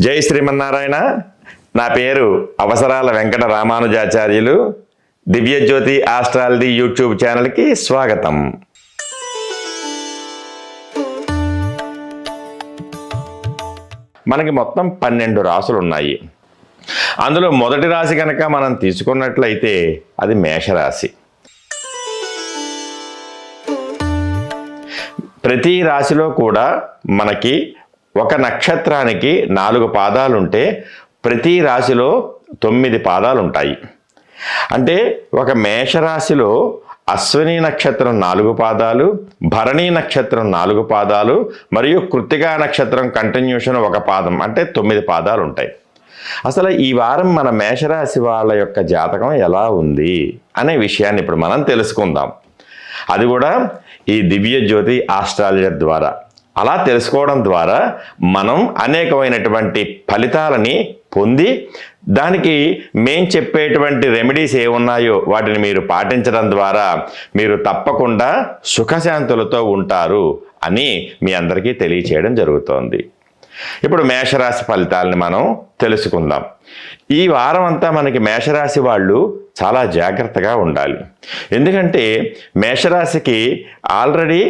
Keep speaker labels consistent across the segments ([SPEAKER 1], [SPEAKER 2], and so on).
[SPEAKER 1] జై శ్రీమన్నారాయణ. నా పేరు అవసరాల వెంకట రామానుజాచార్యులు. దివ్యజ్యోతి ఆస్ట్రాలజీ యూట్యూబ్ ఛానల్కి స్వాగతం. మనకి మొత్తం 12 రాసులు ఉన్నాయి. అందులో మొదటి రాశి కనుక మనం తీసుకున్నట్లయితే అది మేషరాశి. ప్రతి రాశిలో కూడా మనకి ఒక నక్షత్రానికి 4 పాదాలు ఉంటే ప్రతి రాశిలో 9 పాదాలు ఉంటాయి. అంటే ఒక మేషరాశిలో అశ్విని నక్షత్రం 4 పాదాలు, భరణి నక్షత్రం 4 పాదాలు మరియు కృత్తికా నక్షత్రం కంటిన్యూషన్ 1 పాదం, అంటే 9 పాదాలు ఉంటాయి. అసలు ఈ వారం మన మేషరాశి వాళ్ళ యొక్క జాతకం ఎలా ఉంది అనే విషయాన్ని ఇప్పుడు మనం తెలుసుకుందాం. అది కూడా ఈ దివ్యజ్యోతి ఆస్ట్రాలజర్ ద్వారా. అలా తెలుసుకోవడం ద్వారా మనం అనేకమైనటువంటి ఫలితాలని పొంది దానికి మేం చెప్పేటువంటి రెమెడీస్ ఏమున్నాయో వాటిని మీరు పాటించడం ద్వారా మీరు తప్పకుండా సుఖశాంతులతో ఉంటారు అని మీ అందరికీ తెలియచేయడం జరుగుతోంది. ఇప్పుడు మేషరాశి ఫలితాలని మనం తెలుసుకుందాం. ఈ వారం అంతా మనకి మేషరాశి వాళ్ళు చాలా జాగ్రత్తగా ఉండాలి. ఎందుకంటే మేషరాశికి ఆల్రెడీ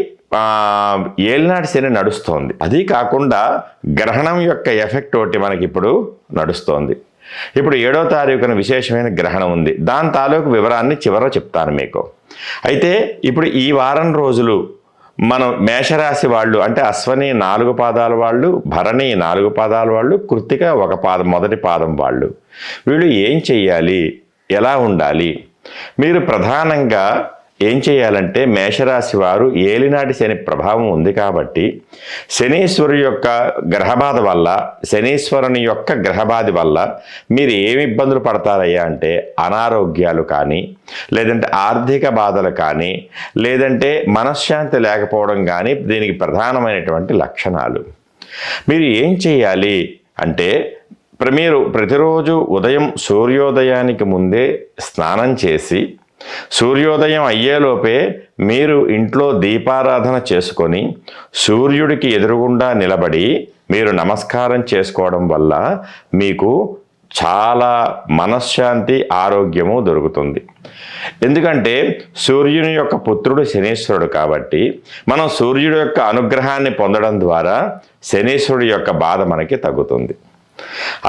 [SPEAKER 1] ఏలినాటి శని నడుస్తోంది. అది కాకుండా గ్రహణం యొక్క ఎఫెక్ట్ ఒకటి మనకి ఇప్పుడు నడుస్తోంది. ఇప్పుడు 7వ తారీఖున విశేషమైన గ్రహణం ఉంది. దాని తాలూకు వివరాన్ని చివర చెప్తాను మీకు. అయితే ఇప్పుడు ఈ వారం రోజులు మనం మేషరాశి వాళ్ళు, అంటే అశ్వని 4 పాదాల వాళ్ళు, భరణి 4 పాదాల వాళ్ళు, కృత్తిక 1 పాదం, మొదటి పాదం వాళ్ళు, వీళ్ళు ఏం చెయ్యాలి, ఎలా ఉండాలి? మీరు ప్రధానంగా ఏం చేయాలంటే మేషరాశి వారు ఏలినాటి శని ప్రభావం ఉంది కాబట్టి శనీశ్వరు యొక్క గ్రహబాధ వల్ల, శనీశ్వరుని యొక్క గ్రహబాధి వల్ల మీరు ఏమి ఇబ్బందులు పడతారయ్యా అంటే అనారోగ్యాలు కానీ, లేదంటే ఆర్థిక బాధలు కానీ, లేదంటే మనశ్శాంతి లేకపోవడం కానీ దీనికి ప్రధానమైనటువంటి లక్షణాలు. మీరు ఏం చేయాలి అంటే మీరు ప్రతిరోజు ఉదయం సూర్యోదయానికి ముందే స్నానం చేసి సూర్యోదయం అయ్యేలోపే మీరు ఇంట్లో దీపారాధన చేసుకొని సూర్యుడికి ఎదురుగుండా నిలబడి మీరు నమస్కారం చేసుకోవడం వల్ల మీకు చాలా మనశ్శాంతి, ఆరోగ్యము దొరుకుతుంది. ఎందుకంటే సూర్యుని యొక్క పుత్రుడు శనీశ్వరుడు కాబట్టి మనం సూర్యుడి యొక్క అనుగ్రహాన్ని పొందడం ద్వారా శనీశ్వరుడి యొక్క బాధ మనకి తగ్గుతుంది.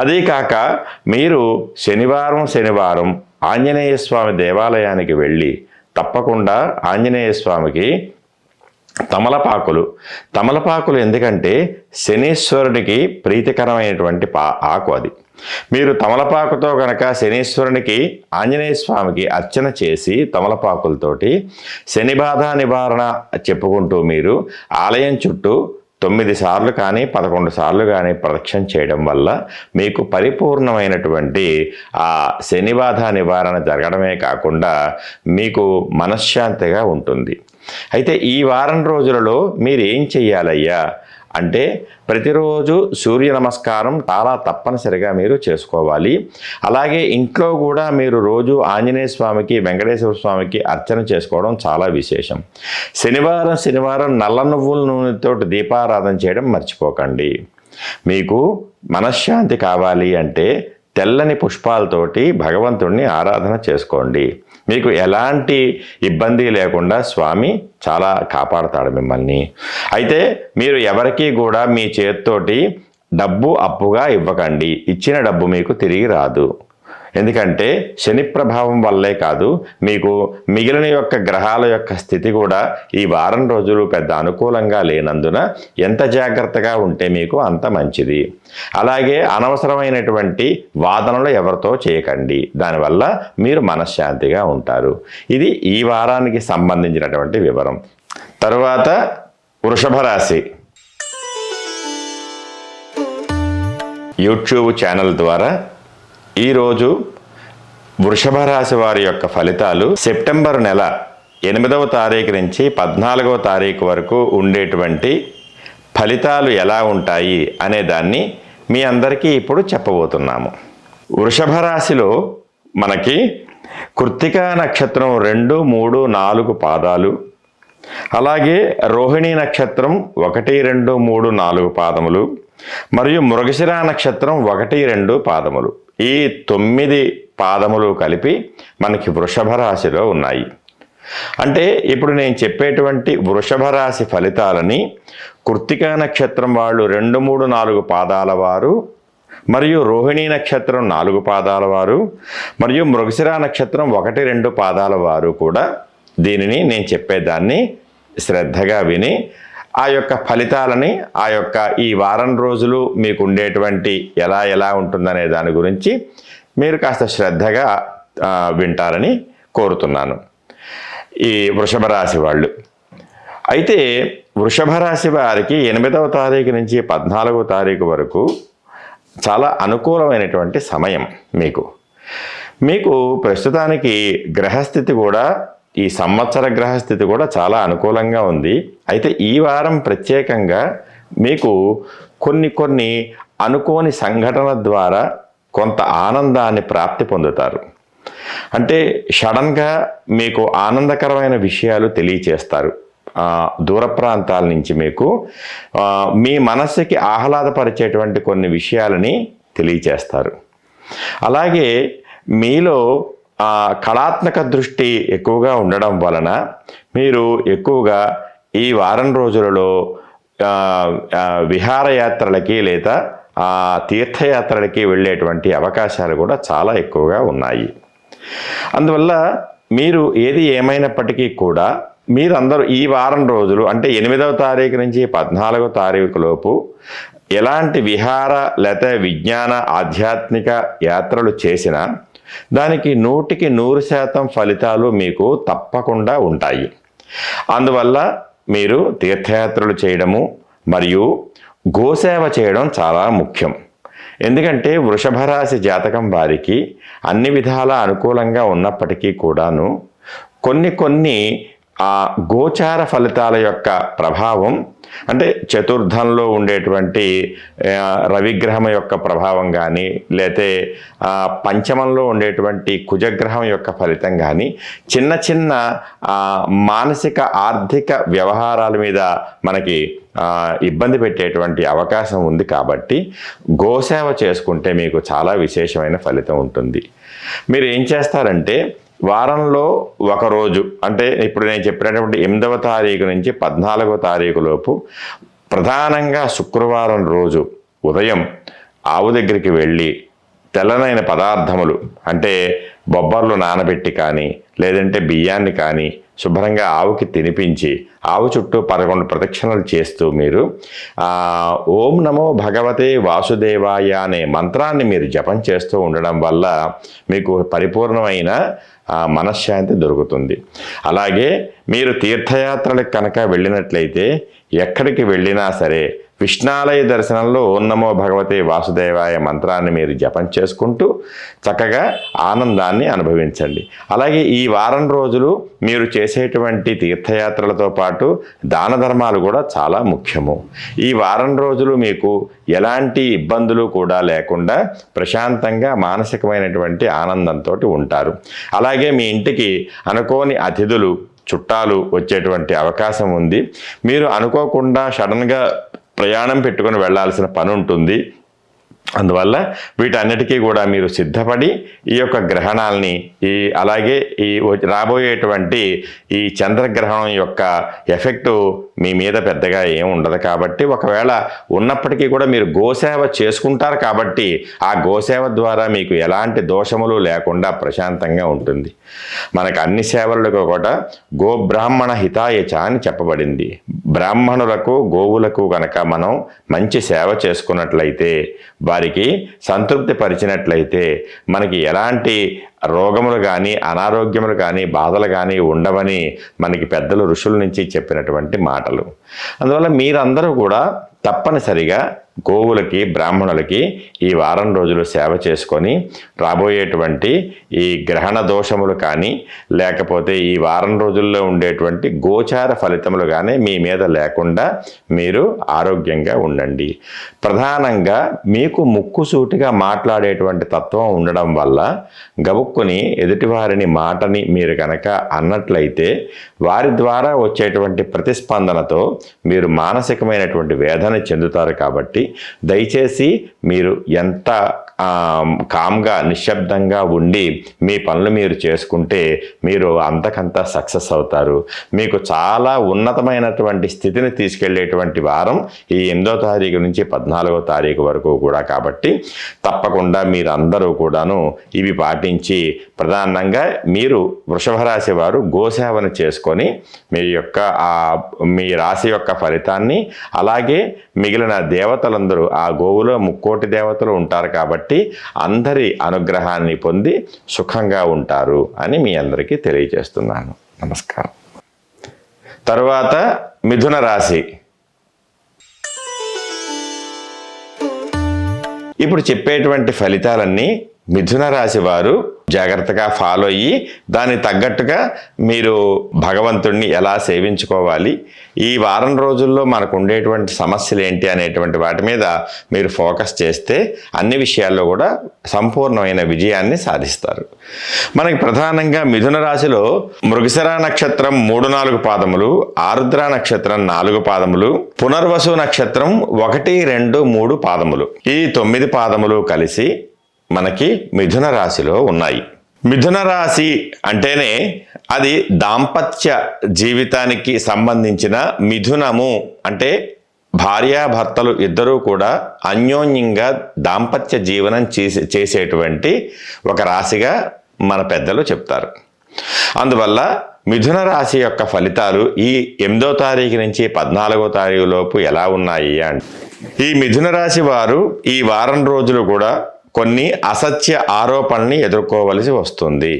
[SPEAKER 1] అదే కాక మీరు శనివారం ఆంజనేయ స్వామి దేవాలయానికి వెళ్ళి తప్పకుండా ఆంజనేయ స్వామికి తమలపాకులు ఎందుకంటే శనీశ్వరుడికి ప్రీతికరమైనటువంటి ఆకు అది. మీరు తమలపాకుతో కనుక శనీశ్వరునికి, ఆంజనేయ స్వామికి అర్చన చేసి తమలపాకులతోటి శని బాధ నివారణ చెప్పుకుంటూ మీరు ఆలయం చుట్టూ 9 సార్లు కానీ 11 సార్లు కానీ ప్రదక్షిణ చేయడం వల్ల మీకు పరిపూర్ణమైనటువంటి ఆ శని బాధ నివారణ జరగడమే కాకుండా మీకు మనశ్శాంతిగా ఉంటుంది. అయితే ఈ వారం రోజులలో మీరు ఏం చెయ్యాలయ్యా అంటే ప్రతిరోజు సూర్య నమస్కారం చాలా తప్పనిసరిగా మీరు చేసుకోవాలి. అలాగే ఇంట్లో కూడా మీరు రోజు ఆంజనేయ స్వామికి, వెంకటేశ్వర స్వామికి అర్చన చేసుకోవడం చాలా విశేషం. శనివారం నల్ల నువ్వుల నూనెతో దీపారాధన చేయడం మర్చిపోకండి. మీకు మనశ్శాంతి కావాలి అంటే తెల్లని పుష్పాలతోటి భగవంతుడిని ఆరాధన చేసుకోండి. మీకు ఎలాంటి ఇబ్బంది లేకుండా స్వామి చాలా కాపాడుతాడు మిమ్మల్ని. అయితే మీరు ఎవరికీ కూడా మీ చేతితోటి డబ్బు అప్పుగా ఇవ్వకండి. ఇచ్చిన డబ్బు మీకు తిరిగి రాదు. ఎందుకంటే శని ప్రభావం వల్లే కాదు, మీకు మిగిలిన యొక్క గ్రహాల యొక్క స్థితి కూడా ఈ వారం రోజులు పెద్ద అనుకూలంగా లేనందున ఎంత జాగ్రత్తగా ఉంటే మీకు అంత మంచిది. అలాగే అనవసరమైనటువంటి వాదనలు ఎవరితో చేయకండి. దానివల్ల మీరు మనశ్శాంతిగా ఉంటారు. ఇది ఈ వారానికి సంబంధించినటువంటి వివరం. తరువాత వృషభ రాశి యూట్యూబ్ ఛానల్ ద్వారా ఈరోజు వృషభ రాశి వారి యొక్క ఫలితాలు సెప్టెంబర్ నెల 8వ తారీఖు నుంచి 14వ తారీఖు వరకు ఉండేటువంటి ఫలితాలు ఎలా ఉంటాయి అనే దాన్ని మీ అందరికీ ఇప్పుడు చెప్పబోతున్నాము. వృషభ రాశిలో మనకి కృత్తికా నక్షత్రం 2, 3, 4 పాదాలు, అలాగే రోహిణీ నక్షత్రం 1, 2, 3, 4 పాదములు, మరియు మృగశిర నక్షత్రం 1, 2 పాదములు. ఈ 9 పాదములు కలిపి మనకి వృషభ రాశిలో ఉన్నాయి. అంటే ఇప్పుడు నేను చెప్పేటువంటి వృషభ రాశి ఫలితాలని కృత్తికా నక్షత్రం వాళ్ళు 2, 3, 4 పాదాల వారు, మరియు రోహిణీ నక్షత్రం 4 పాదాల వారు, మరియు మృగశిర నక్షత్రం 1, 2 పాదాల వారు కూడా దీనిని నేను చెప్పేదాన్ని శ్రద్ధగా విని ఆ యొక్క ఫలితాలని ఆ యొక్క ఈ వారం రోజులు మీకు ఉండేటువంటి ఎలా ఉంటుందనే దాని గురించి మీరు కాస్త శ్రద్ధగా వింటారని కోరుతున్నాను ఈ వృషభ రాశి వాళ్ళు. అయితే వృషభ రాశి వారికి 8వ తారీఖు నుంచి 14వ తారీఖు వరకు చాలా అనుకూలమైనటువంటి సమయం. మీకు ప్రస్తుతానికి గ్రహస్థితి కూడా, ఈ సంవత్సర గ్రహస్థితి కూడా చాలా అనుకూలంగా ఉంది. అయితే ఈ వారం ప్రత్యేకంగా మీకు కొన్ని అనుకోని సంఘటన ద్వారా కొంత ఆనందాన్ని ప్రాప్తి పొందుతారు. అంటే సడన్గా మీకు ఆనందకరమైన విషయాలు తెలియచేస్తారు. దూర ప్రాంతాల నుంచి మీకు మీ మనస్సుకి ఆహ్లాదపరిచేటువంటి కొన్ని విషయాలని తెలియచేస్తారు. అలాగే మీలో కళాత్మక దృష్టి ఎక్కువగా ఉండడం వలన మీరు ఎక్కువగా ఈ వారం రోజులలో విహారయాత్రలకి లేదా తీర్థయాత్రలకి వెళ్ళేటువంటి అవకాశాలు కూడా చాలా ఎక్కువగా ఉన్నాయి. అందువల్ల మీరు ఏది ఏమైనప్పటికీ కూడా మీరందరూ ఈ వారం రోజులు అంటే 8వ తారీఖు నుంచి 14వ తారీఖు లోపు ఎలాంటి విహార లేకపోతే విజ్ఞాన ఆధ్యాత్మిక యాత్రలు చేసినా దానికి 100% ఫలితాలు మీకు తప్పకుండా ఉంటాయి. అందువల్ల మీరు తీర్థయాత్రలు చేయడము మరియు గోసేవ చేయడం చాలా ముఖ్యం. ఎందుకంటే వృషభ రాశి జాతకం వారికి అన్ని విధాలా అనుకూలంగా ఉన్నప్పటికీ కూడాను కొన్ని గోచార ఫలితాల యొక్క ప్రభావం, అంటే చతుర్థంలో ఉండేటువంటి రవిగ్రహం యొక్క ప్రభావం కానీ, లేతే పంచమంలో ఉండేటువంటి కుజగ్రహం యొక్క ఫలితం కానీ చిన్న మానసిక ఆర్థిక వ్యవహారాల మీద మనకి ఇబ్బంది పెట్టేటువంటి అవకాశం ఉంది. కాబట్టి గోసేవ చేసుకుంటే మీకు చాలా విశేషమైన ఫలితం ఉంటుంది. మీరు ఏం చేస్తారంటే వారంలో ఒకరోజు, అంటే ఇప్పుడు నేను చెప్పినటువంటి 8వ తారీఖు నుంచి 14వ తారీఖు లోపు ప్రధానంగా శుక్రవారం రోజు ఉదయం ఆవు దగ్గరికి వెళ్ళి తెల్లనైన పదార్థములు అంటే బొబ్బర్లు నానబెట్టి కానీ లేదంటే బియ్యాన్ని కానీ శుభ్రంగా ఆవుకి తినిపించి ఆవు చుట్టూ 11 ప్రదక్షిణలు చేస్తూ మీరు ఓం నమో భగవతే వాసుదేవాయ అనే మంత్రాన్ని మీరు జపం చేస్తూ ఉండడం వల్ల మీకు పరిపూర్ణమైన మనశ్శాంతి దొరుకుతుంది. అలాగే మీరు తీర్థయాత్రలకు కనుక వెళ్ళినట్లయితే ఎక్కడికి వెళ్ళినా సరే విష్ణాలయ దర్శనంలో ఓం నమో భగవతే వాసుదేవాయ మంత్రాన్ని మీరు జపం చేసుకుంటూ చక్కగా ఆనందాన్ని అనుభవించండి. అలాగే ఈ వారం రోజులు మీరు చేసేటువంటి తీర్థయాత్రలతో పాటు దాన ధర్మాలు కూడా చాలా ముఖ్యము. ఈ వారం రోజులు మీకు ఎలాంటి ఇబ్బందులు కూడా లేకుండా ప్రశాంతంగా మానసికమైనటువంటి ఆనందంతో ఉంటారు. అలాగే మీ ఇంటికి అనుకోని అతిథులు చుట్టాలు వచ్చేటువంటి అవకాశం ఉంది. మీరు అనుకోకుండా సడన్గా ప్రయాణం పెట్టుకొని వెళ్ళాల్సిన పని ఉంటుంది. అందువల్ల వీటన్నిటికీ కూడా మీరు సిద్ధపడి ఈ యొక్క గ్రహణాలని అలాగే ఈ రాబోయేటువంటి ఈ చంద్రగ్రహణం యొక్క ఎఫెక్టు మీ మీద పెద్దగా ఏం ఉండదు. కాబట్టి ఒకవేళ ఉన్నప్పటికీ కూడా మీరు గోసేవ చేసుకుంటారు కాబట్టి ఆ గోసేవ ద్వారా మీకు ఎలాంటి దోషములు లేకుండా ప్రశాంతంగా ఉంటుంది. మనకు అన్ని సేవలకు కూడా గోబ్రాహ్మణ హితాయచ అని చెప్పబడింది. బ్రాహ్మణులకు గోవులకు కనుక మనం మంచి సేవ చేసుకున్నట్లయితే వారికి సంతృప్తి పరిచినట్లయితే మనకి ఎలాంటి రోగములు కానీ అనారోగ్యములు కానీ బాధలు కానీ ఉండవని మనకి పెద్దలు ఋషుల నుంచి చెప్పినటువంటి మాటలు. అందువల్ల మీరందరూ కూడా తప్పనిసరిగా గోవులకి బ్రాహ్మణులకి ఈ వారం రోజులు సేవ చేసుకొని రాబోయేటువంటి ఈ గ్రహణ దోషములు కానీ లేకపోతే ఈ వారం రోజుల్లో ఉండేటువంటి గోచార ఫలితములు కానీ మీ మీద లేకుండా మీరు ఆరోగ్యంగా ఉండండి. ప్రధానంగా మీకు ముక్కుసూటిగా మాట్లాడేటువంటి తత్వం ఉండడం వల్ల గబుక్కుని ఎదుటివారిని మాటని మీరు కనుక అన్నట్లయితే వారి ద్వారా వచ్చేటువంటి ప్రతిస్పందనతో మీరు మానసికమైనటువంటి వేదన చెందుతారు. కాబట్టి దయచేసి మీరు ఎంత కామ్గా నిశ్శబ్దంగా ఉండి మీ పనులు మీరు చేసుకుంటే మీరు అంతకంతా సక్సెస్ అవుతారు. మీకు చాలా ఉన్నతమైనటువంటి స్థితిని తీసుకెళ్లేటువంటి వారం ఈ 8వ తారీఖు నుంచి 14వ తారీఖు వరకు కూడా. కాబట్టి తప్పకుండా మీరందరూ కూడాను ఇవి పాటించి ప్రధానంగా మీరు వృషభ రాశి వారు గోసేవన చేసుకొని మీ రాశి యొక్క ఫలితాన్ని, అలాగే మిగిలిన దేవతలందరూ ఆ గోవులో 3,00,00,000 దేవతలు ఉంటారు కాబట్టి అందరి అనుగ్రహాన్ని పొంది సుఖంగా ఉంటారు అని మీ అందరికీ తెలియజేస్తున్నాను. నమస్కారం. తరువాత మిథున రాశి. ఇప్పుడు చెప్పేటువంటి ఫలితాలన్నీ మిథున రాశి వారు జాగ్రత్తగా ఫాలో అయ్యి దానికి తగ్గట్టుగా మీరు భగవంతుడిని ఎలా సేవించుకోవాలి, ఈ వారం రోజుల్లో మనకు ఉండేటువంటి సమస్యలు ఏంటి అనేటువంటి వాటి మీద మీరు ఫోకస్ చేస్తే అన్ని విషయాల్లో కూడా సంపూర్ణమైన విజయాన్ని సాధిస్తారు. మనకి ప్రధానంగా మిథున రాశిలో మృగశిర నక్షత్రం 3-4 పాదములు, ఆరుద్ర నక్షత్రం 4 పాదములు, పునర్వసు నక్షత్రం 1, 2, 3 పాదములు, ఈ 9 పాదములు కలిసి మనకి మిథున రాశిలో ఉన్నాయి. మిథున రాశి అంటేనే అది దాంపత్య జీవితానికి సంబంధించిన మిథునము అంటే భార్యాభర్తలు ఇద్దరూ కూడా అన్యోన్యంగా దాంపత్య జీవనం చేసేటువంటి ఒక రాశిగా మన పెద్దలు చెప్తారు. అందువల్ల మిథున రాశి యొక్క ఫలితాలు ఈ 8వ తారీఖు నుంచి 14వ తారీఖు లోపు ఎలా ఉన్నాయి అంటే, ఈ మిథున రాశి వారు ఈ వారం రోజులు కూడా కొన్ని అసత్య ఆరోపణల్ని ఎదుర్కోవలసి వస్తుంది.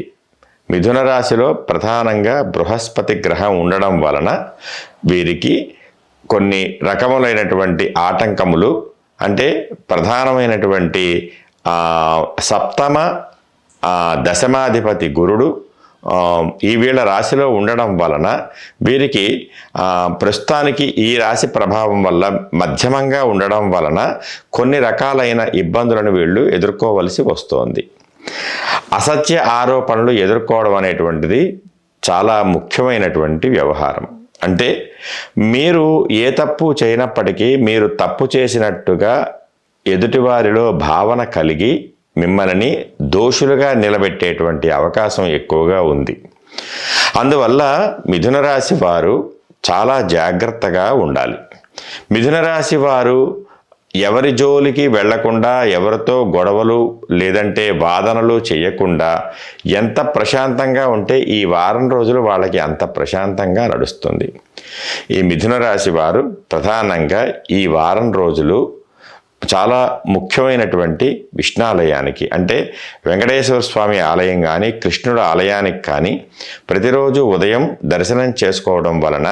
[SPEAKER 1] మిథున రాశిలో ప్రధానంగా బృహస్పతి గ్రహం ఉండడం వలన వీరికి కొన్ని రకములైనటువంటి ఆటంకములు, అంటే ప్రధానమైనటువంటి సప్తమ దశమాధిపతి గురుడు ఈ వీళ్ళ రాశిలో ఉండడం వలన వీరికి ప్రస్తుతానికి ఈ రాశి ప్రభావం వల్ల మధ్యమంగా ఉండడం వలన కొన్ని రకాలైన ఇబ్బందులను వీళ్ళు ఎదుర్కోవలసి వస్తోంది. అసత్య ఆరోపణలు ఎదుర్కోవడం అనేటువంటిది చాలా ముఖ్యమైనటువంటి వ్యవహారం. అంటే మీరు ఏ తప్పు చేయనప్పటికీ మీరు తప్పు చేసినట్టుగా ఎదుటివారిలో భావన కలిగి మిమ్మల్ని దోషులుగా నిలబెట్టేటువంటి అవకాశం ఎక్కువగా ఉంది. అందువల్ల మిథున రాశి వారు చాలా జాగ్రత్తగా ఉండాలి. మిథున రాశి వారు ఎవరి జోలికి వెళ్లకుండా, ఎవరితో గొడవలు లేదంటే వాదనలు చేయకుండా ఎంత ప్రశాంతంగా ఉంటే ఈ వారం రోజులు వాళ్ళకి అంత ప్రశాంతంగా నడుస్తుంది. ఈ మిథున రాశి వారు ప్రధానంగా ఈ వారం రోజులు చాలా ముఖ్యమైనటువంటి విష్ణాలయానికి, అంటే వెంకటేశ్వర స్వామి ఆలయం కానీ కృష్ణుడు ఆలయానికి కానీ ప్రతిరోజు ఉదయం దర్శనం చేసుకోవడం వలన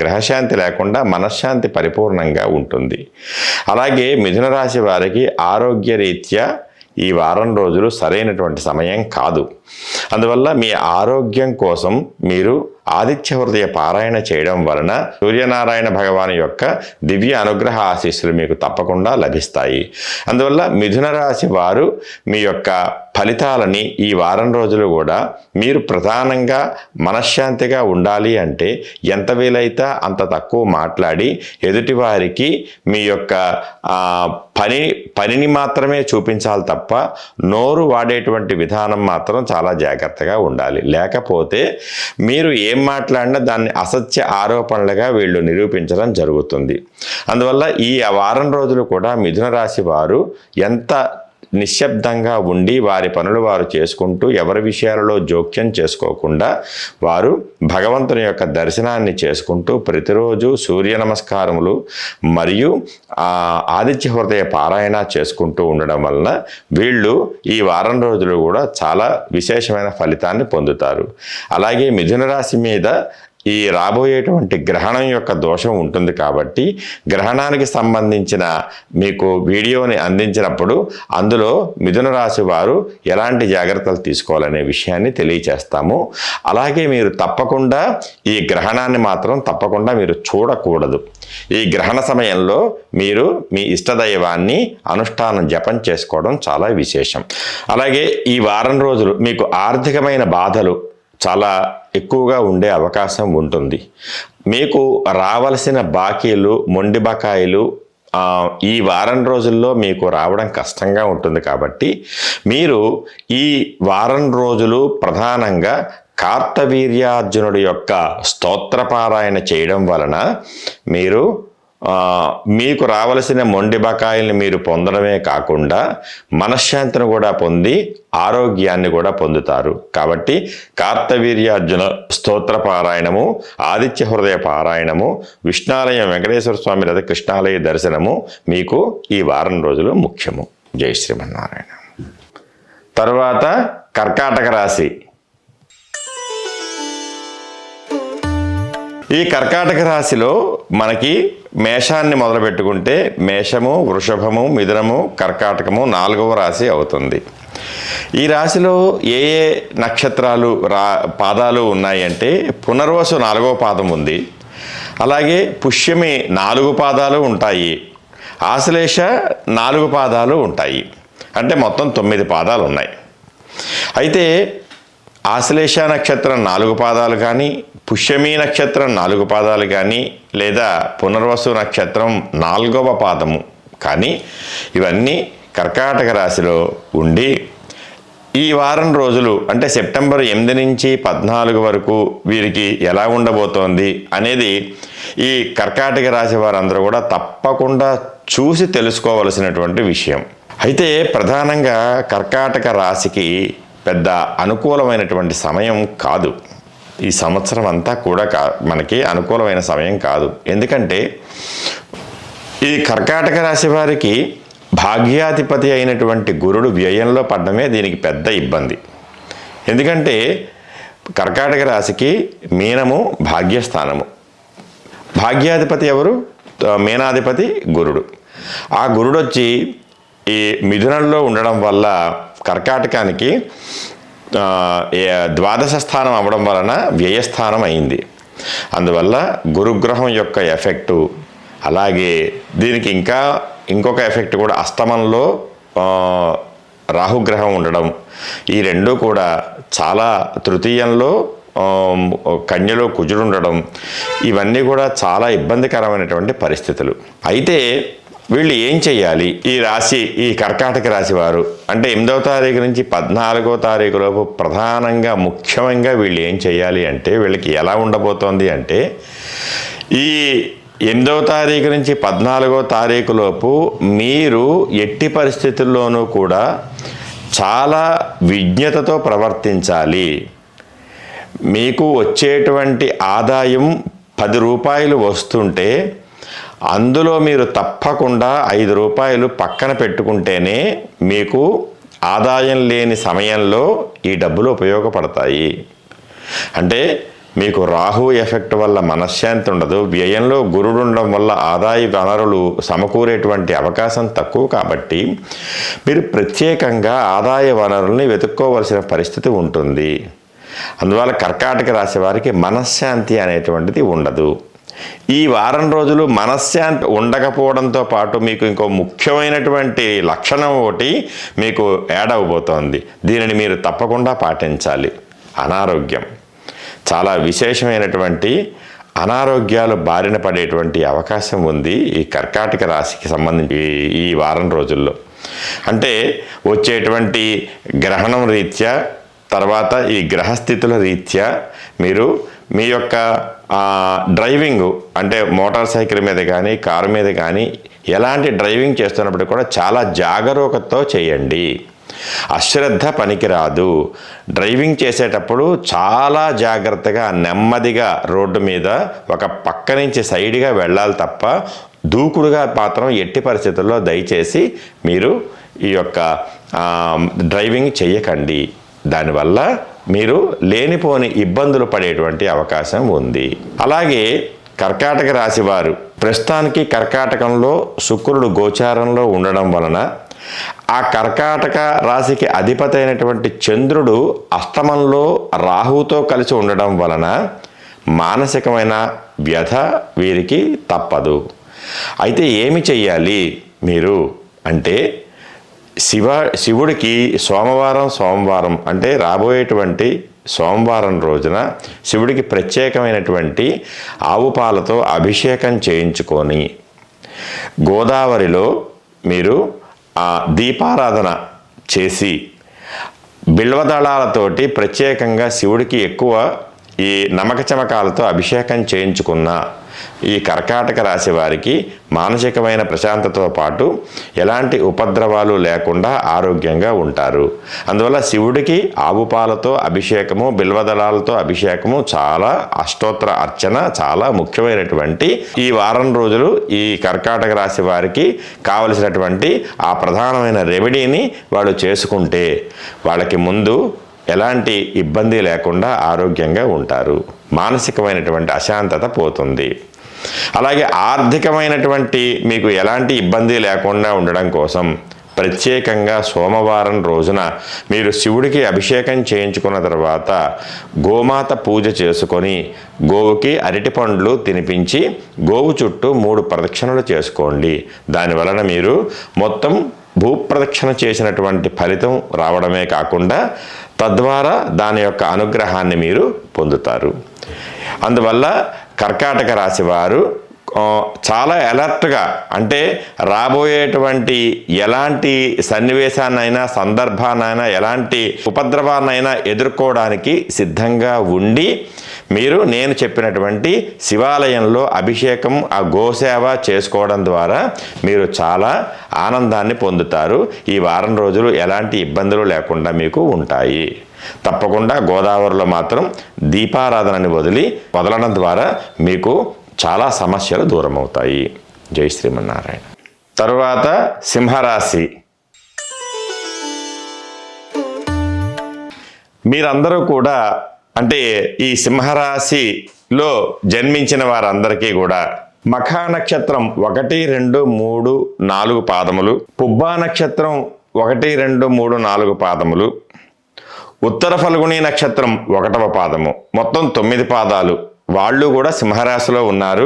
[SPEAKER 1] గ్రహశాంతి లేకుండా మనశ్శాంతి పరిపూర్ణంగా ఉంటుంది. అలాగే మిథున రాశి వారికి ఆరోగ్యరీత్యా ఈ వారం రోజులు సరైనటువంటి సమయం కాదు. అందువల్ల మీ ఆరోగ్యం కోసం మీరు ఆదిత్య హృదయ పారాయణ చేయడం వలన సూర్యనారాయణ భగవాను యొక్క దివ్య అనుగ్రహ ఆశీస్సులు మీకు తప్పకుండా లభిస్తాయి. అందువల్ల మిథున రాశి వారు మీ యొక్క ఫలితాలని ఈ వారం రోజులు కూడా మీరు ప్రధానంగా మనశ్శాంతిగా ఉండాలి అంటే ఎంత వీలైతే అంత తక్కువ మాట్లాడి ఎదుటివారికి మీ యొక్క పనిని మాత్రమే చూపించాలి తప్ప నోరు వాడేటువంటి విధానం మాత్రం చాలా జాగ్రత్తగా ఉండాలి. లేకపోతే మీరు ఏం మాట్లాడినా దాన్ని అసత్య ఆరోపణలుగా వీళ్ళు నిరూపించడం జరుగుతుంది. అందువల్ల ఈ వారం రోజులు కూడా మిథున రాశి వారు ఎంత నిశ్శబ్దంగా ఉండి వారి పనులు వారు చేసుకుంటూ ఎవరి విషయాలలో జోక్యం చేసుకోకుండా వారు భగవంతుని యొక్క దర్శనాన్ని చేసుకుంటూ ప్రతిరోజు సూర్య నమస్కారములు మరియు ఆదిత్య హృదయ పారాయణ చేసుకుంటూ ఉండడం వలన వీళ్ళు ఈ వారం రోజులు కూడా చాలా విశేషమైన ఫలితాన్ని పొందుతారు. అలాగే మిథున రాశి మీద ఈ రాబోయేటువంటి గ్రహణం యొక్క దోషం ఉంటుంది కాబట్టి గ్రహణానికి సంబంధించిన మీకు వీడియోని అందించినప్పుడు అందులో మిథున రాశి వారు ఎలాంటి జాగ్రత్తలు తీసుకోవాలనే విషయాన్ని తెలియచేస్తాము. అలాగే మీరు తప్పకుండా ఈ గ్రహణాన్ని మాత్రం తప్పకుండా మీరు చూడకూడదు. ఈ గ్రహణ సమయంలో మీరు మీ ఇష్టదైవాన్ని అనుష్ఠానం జపం చేసుకోవడం చాలా విశేషం. అలాగే ఈ వారం రోజులు మీకు ఆర్థికమైన బాధలు చాలా ఎక్కువగా ఉండే అవకాశం ఉంటుంది. మీకు రావలసిన బాకీలు, మొండి బకాయిలు ఈ వారం రోజుల్లో మీకు రావడం కష్టంగా ఉంటుంది కాబట్టి మీరు ఈ వారం రోజులు ప్రధానంగా కార్తవీర్యార్జునుడి యొక్క స్తోత్రపారాయణ చేయడం వలన మీరు మీకు రావలసిన మొండి బకాయిల్ని మీరు పొందడమే కాకుండా మనశ్శాంతిని కూడా పొంది ఆరోగ్యాన్ని కూడా పొందుతారు. కాబట్టి కార్తవీర్యార్జున స్తోత్ర పారాయణము, ఆదిత్య హృదయ పారాయణము, విష్ణాలయం వెంకటేశ్వర స్వామి లేదా కృష్ణాలయ దర్శనము మీకు ఈ వారం రోజులు ముఖ్యము. జై శ్రీమన్నారాయణ. తర్వాత కర్కాటక రాశి. ఈ కర్కాటక రాశిలో మనకి మేషాన్ని మొదలు పెట్టుకుంటే మేషము, వృషభము, మిథునము, కర్కాటకము 4వ రాశి అవుతుంది. ఈ రాశిలో ఏ ఏ నక్షత్రాలు పాదాలు ఉన్నాయి అంటే పునర్వసు 4వ పాదం ఉంది, అలాగే పుష్యమి 4 పాదాలు ఉంటాయి, ఆశ్లేష 4 పాదాలు ఉంటాయి. అంటే మొత్తం 9 పాదాలు ఉన్నాయి. అయితే ఆశ్లేష నక్షత్రం 4 పాదాలు కానీ, పుష్యమి నక్షత్రం 4 పాదాలు కానీ, లేదా పునర్వసు నక్షత్రం 4వ పాదము కానీ ఇవన్నీ కర్కాటక రాశిలో ఉండి ఈ వారం రోజులు అంటే సెప్టెంబర్ 8 నుంచి 14 వరకు వీరికి ఎలా ఉండబోతోంది అనేది ఈ కర్కాటక రాశి వారందరూ కూడా తప్పకుండా చూసి తెలుసుకోవలసినటువంటి విషయం. అయితే ప్రధానంగా కర్కాటక రాశికి పెద్ద అనుకూలమైనటువంటి సమయం కాదు. ఈ సంవత్సరం అంతా కూడా మనకి అనుకూలమైన సమయం కాదు. ఎందుకంటే ఈ కర్కాటక రాశి వారికి భాగ్యాధిపతి అయినటువంటి గురుడు వ్యయంలో పడడమే దీనికి పెద్ద ఇబ్బంది. ఎందుకంటే కర్కాటక రాశికి మీనము భాగ్యస్థానము. భాగ్యాధిపతి ఎవరు? మీనాధిపతి గురుడు. ఆ గురుడు వచ్చి ఈ మిథునంలో ఉండడం వల్ల కర్కాటకానికి ద్వాదశ స్థానం అవ్వడం వలన వ్యయస్థానం అయింది. అందువల్ల గురుగ్రహం యొక్క ఎఫెక్టు, అలాగే దీనికి ఇంకొక ఎఫెక్ట్ కూడా అష్టమంలో రాహుగ్రహం ఉండడం, ఈ రెండు కూడా చాలా తృతీయంలో కన్యలో కుజుడు ఉండడం, ఇవన్నీ కూడా చాలా ఇబ్బందికరమైనటువంటి పరిస్థితులు. అయితే వీళ్ళు ఏం చేయాలి? ఈ కర్కాటక రాశి వారు అంటే 8వ తారీఖు నుంచి 14వ తారీఖు లోపు ప్రధానంగా ముఖ్యంగా వీళ్ళు ఏం చేయాలి అంటే, వీళ్ళకి ఎలా ఉండబోతోంది అంటే, ఈ 8వ తారీఖు నుంచి 14వ తారీఖు లోపు మీరు ఎట్టి పరిస్థితుల్లోనూ కూడా చాలా విజ్ఞతతో ప్రవర్తించాలి. మీకు వచ్చేటువంటి ఆదాయం 10 రూపాయలు వస్తుంటే అందులో మీరు తప్పకుండా 5 రూపాయలు పక్కన పెట్టుకుంటేనే మీకు ఆదాయం లేని సమయంలో ఈ డబ్బులు ఉపయోగపడతాయి. అంటే మీకు రాహు ఎఫెక్ట్ వల్ల మనశ్శాంతి ఉండదు, వ్యయంలో గురుడు ఉండడం వల్ల ఆదాయ వనరులు సమకూరేటువంటి అవకాశం తక్కువ. కాబట్టి మీరు ప్రత్యేకంగా ఆదాయ వనరుల్ని వెతుక్కోవలసిన పరిస్థితి ఉంటుంది. అందువల్ల కర్కాటక రాశి వారికి మనశ్శాంతి అనేటువంటిది ఉండదు. ఈ వారం రోజులు మనశ్శాంతి ఉండకపోవడంతో పాటు మీకు ఇంకో ముఖ్యమైనటువంటి లక్షణం ఒకటి మీకు యాడ్ అవ్వబోతోంది. దీనిని మీరు తప్పకుండా పాటించాలి. అనారోగ్యం. చాలా విశేషమైనటువంటి అనారోగ్యాలు బారిన పడేటువంటి అవకాశం ఉంది ఈ కర్కాటక రాశికి సంబంధించి ఈ వారం రోజుల్లో. అంటే వచ్చేటువంటి గ్రహణం రీత్యా, తర్వాత ఈ గ్రహస్థితుల రీత్యా మీరు మీ యొక్క డ్రైవింగ్ అంటే మోటార్ సైకిల్ మీద కానీ కారు మీద కానీ ఎలాంటి డ్రైవింగ్ చేస్తున్నప్పుడు కూడా చాలా జాగరూకతతో చేయండి. అశ్రద్ధ పనికిరాదు. డ్రైవింగ్ చేసేటప్పుడు చాలా జాగ్రత్తగా నెమ్మదిగా రోడ్డు మీద ఒక పక్క నుంచి సైడ్గా వెళ్ళాలి తప్ప దూకుడుగా మాత్రం ఎట్టి పరిస్థితుల్లో దయచేసి మీరు ఈ యొక్క డ్రైవింగ్ చెయ్యకండి. దానివల్ల మీరు లేనిపోని ఇబ్బందులు పడేటువంటి అవకాశం ఉంది. అలాగే కర్కాటక రాశి వారు ప్రస్తుతానికి కర్కాటకంలో శుక్రుడు గోచారంలో ఉండడం వలన ఆ కర్కాటక రాశికి అధిపతి అయినటువంటి చంద్రుడు అష్టమంలో రాహుతో కలిసి ఉండడం వలన మానసికమైన వ్యధ వీరికి తప్పదు. అయితే ఏమి చెయ్యాలి మీరు అంటే, శివుడికి సోమవారం అంటే రాబోయేటువంటి సోమవారం రోజున శివుడికి ప్రత్యేకమైనటువంటి ఆవు పాలతో అభిషేకం చేయించుకొని గోదావరిలో మీరు దీపారాధన చేసి బిల్వదళాలతోటి ప్రత్యేకంగా శివుడికి ఎక్కువ ఈ నమక చమకాలతో అభిషేకం చేయించుకున్న ఈ కర్కాటక రాశి వారికి మానసికమైన ప్రశాంతతతో పాటు ఎలాంటి ఉపద్రవాలు లేకుండా ఆరోగ్యంగా ఉంటారు. అందువల్ల శివుడికి ఆవు పాలతో అభిషేకము, బిల్వదళాలతో అభిషేకము, చాలా అష్టోత్తర అర్చన చాలా ముఖ్యమైనటువంటి ఈ వారం రోజులు ఈ కర్కాటక రాశి వారికి కావలసినటువంటి ఆ ప్రధానమైన రెమెడీని వాళ్ళు చేసుకుంటే వాళ్ళకి ముందు ఎలాంటి ఇబ్బంది లేకుండా ఆరోగ్యంగా ఉంటారు. మానసికమైనటువంటి అశాంతత పోతుంది. అలాగే ఆర్థికమైనటువంటి మీకు ఎలాంటి ఇబ్బంది లేకుండా ఉండడం కోసం ప్రత్యేకంగా సోమవారం రోజున మీరు శివుడికి అభిషేకం చేయించుకున్న తర్వాత గోమాత పూజ చేసుకొని గోవుకి అరటి పండ్లు తినిపించి గోవు చుట్టూ 3 ప్రదక్షిణలు చేసుకోండి. దానివలన మీరు మొత్తం భూప్రదక్షిణ చేసినటువంటి ఫలితం రావడమే కాకుండా తద్వారా దాని యొక్క అనుగ్రహాన్ని మీరు పొందుతారు. అందువల్ల కర్కాటక రాశి వారు చాలా అలర్ట్గా, అంటే రాబోయేటువంటి ఎలాంటి సన్నివేశాన్నైనా సందర్భాన్నైనా ఎలాంటి ఉపద్రవాన్నైనా ఎదుర్కోవడానికి సిద్ధంగా ఉండి మీరు నేను చెప్పినటువంటి శివాలయంలో అభిషేకం, ఆ గోసేవ చేసుకోవడం ద్వారా మీరు చాలా ఆనందాన్ని పొందుతారు. ఈ వారం రోజులు ఎలాంటి ఇబ్బందులు లేకుండా మీకు ఉంటాయి. తప్పకుండా గోదావరిలో మాత్రం దీపారాధనని వదలడం ద్వారా మీకు చాలా సమస్యలు దూరం అవుతాయి. జై శ్రీమన్నారాయణ. తరువాత సింహరాశి. మీరందరూ కూడా అంటే ఈ సింహరాశిలో జన్మించిన వారందరికీ కూడా మఖా నక్షత్రం 1, 2, 3, 4 పాదములు, పుబ్బా నక్షత్రం 1, 2, 3, 4 పాదములు, ఉత్తర ఫల్గుణి నక్షత్రం 1వ పాదము, మొత్తం 9 పాదాలు వాళ్ళు కూడా సింహరాశిలో ఉన్నారు.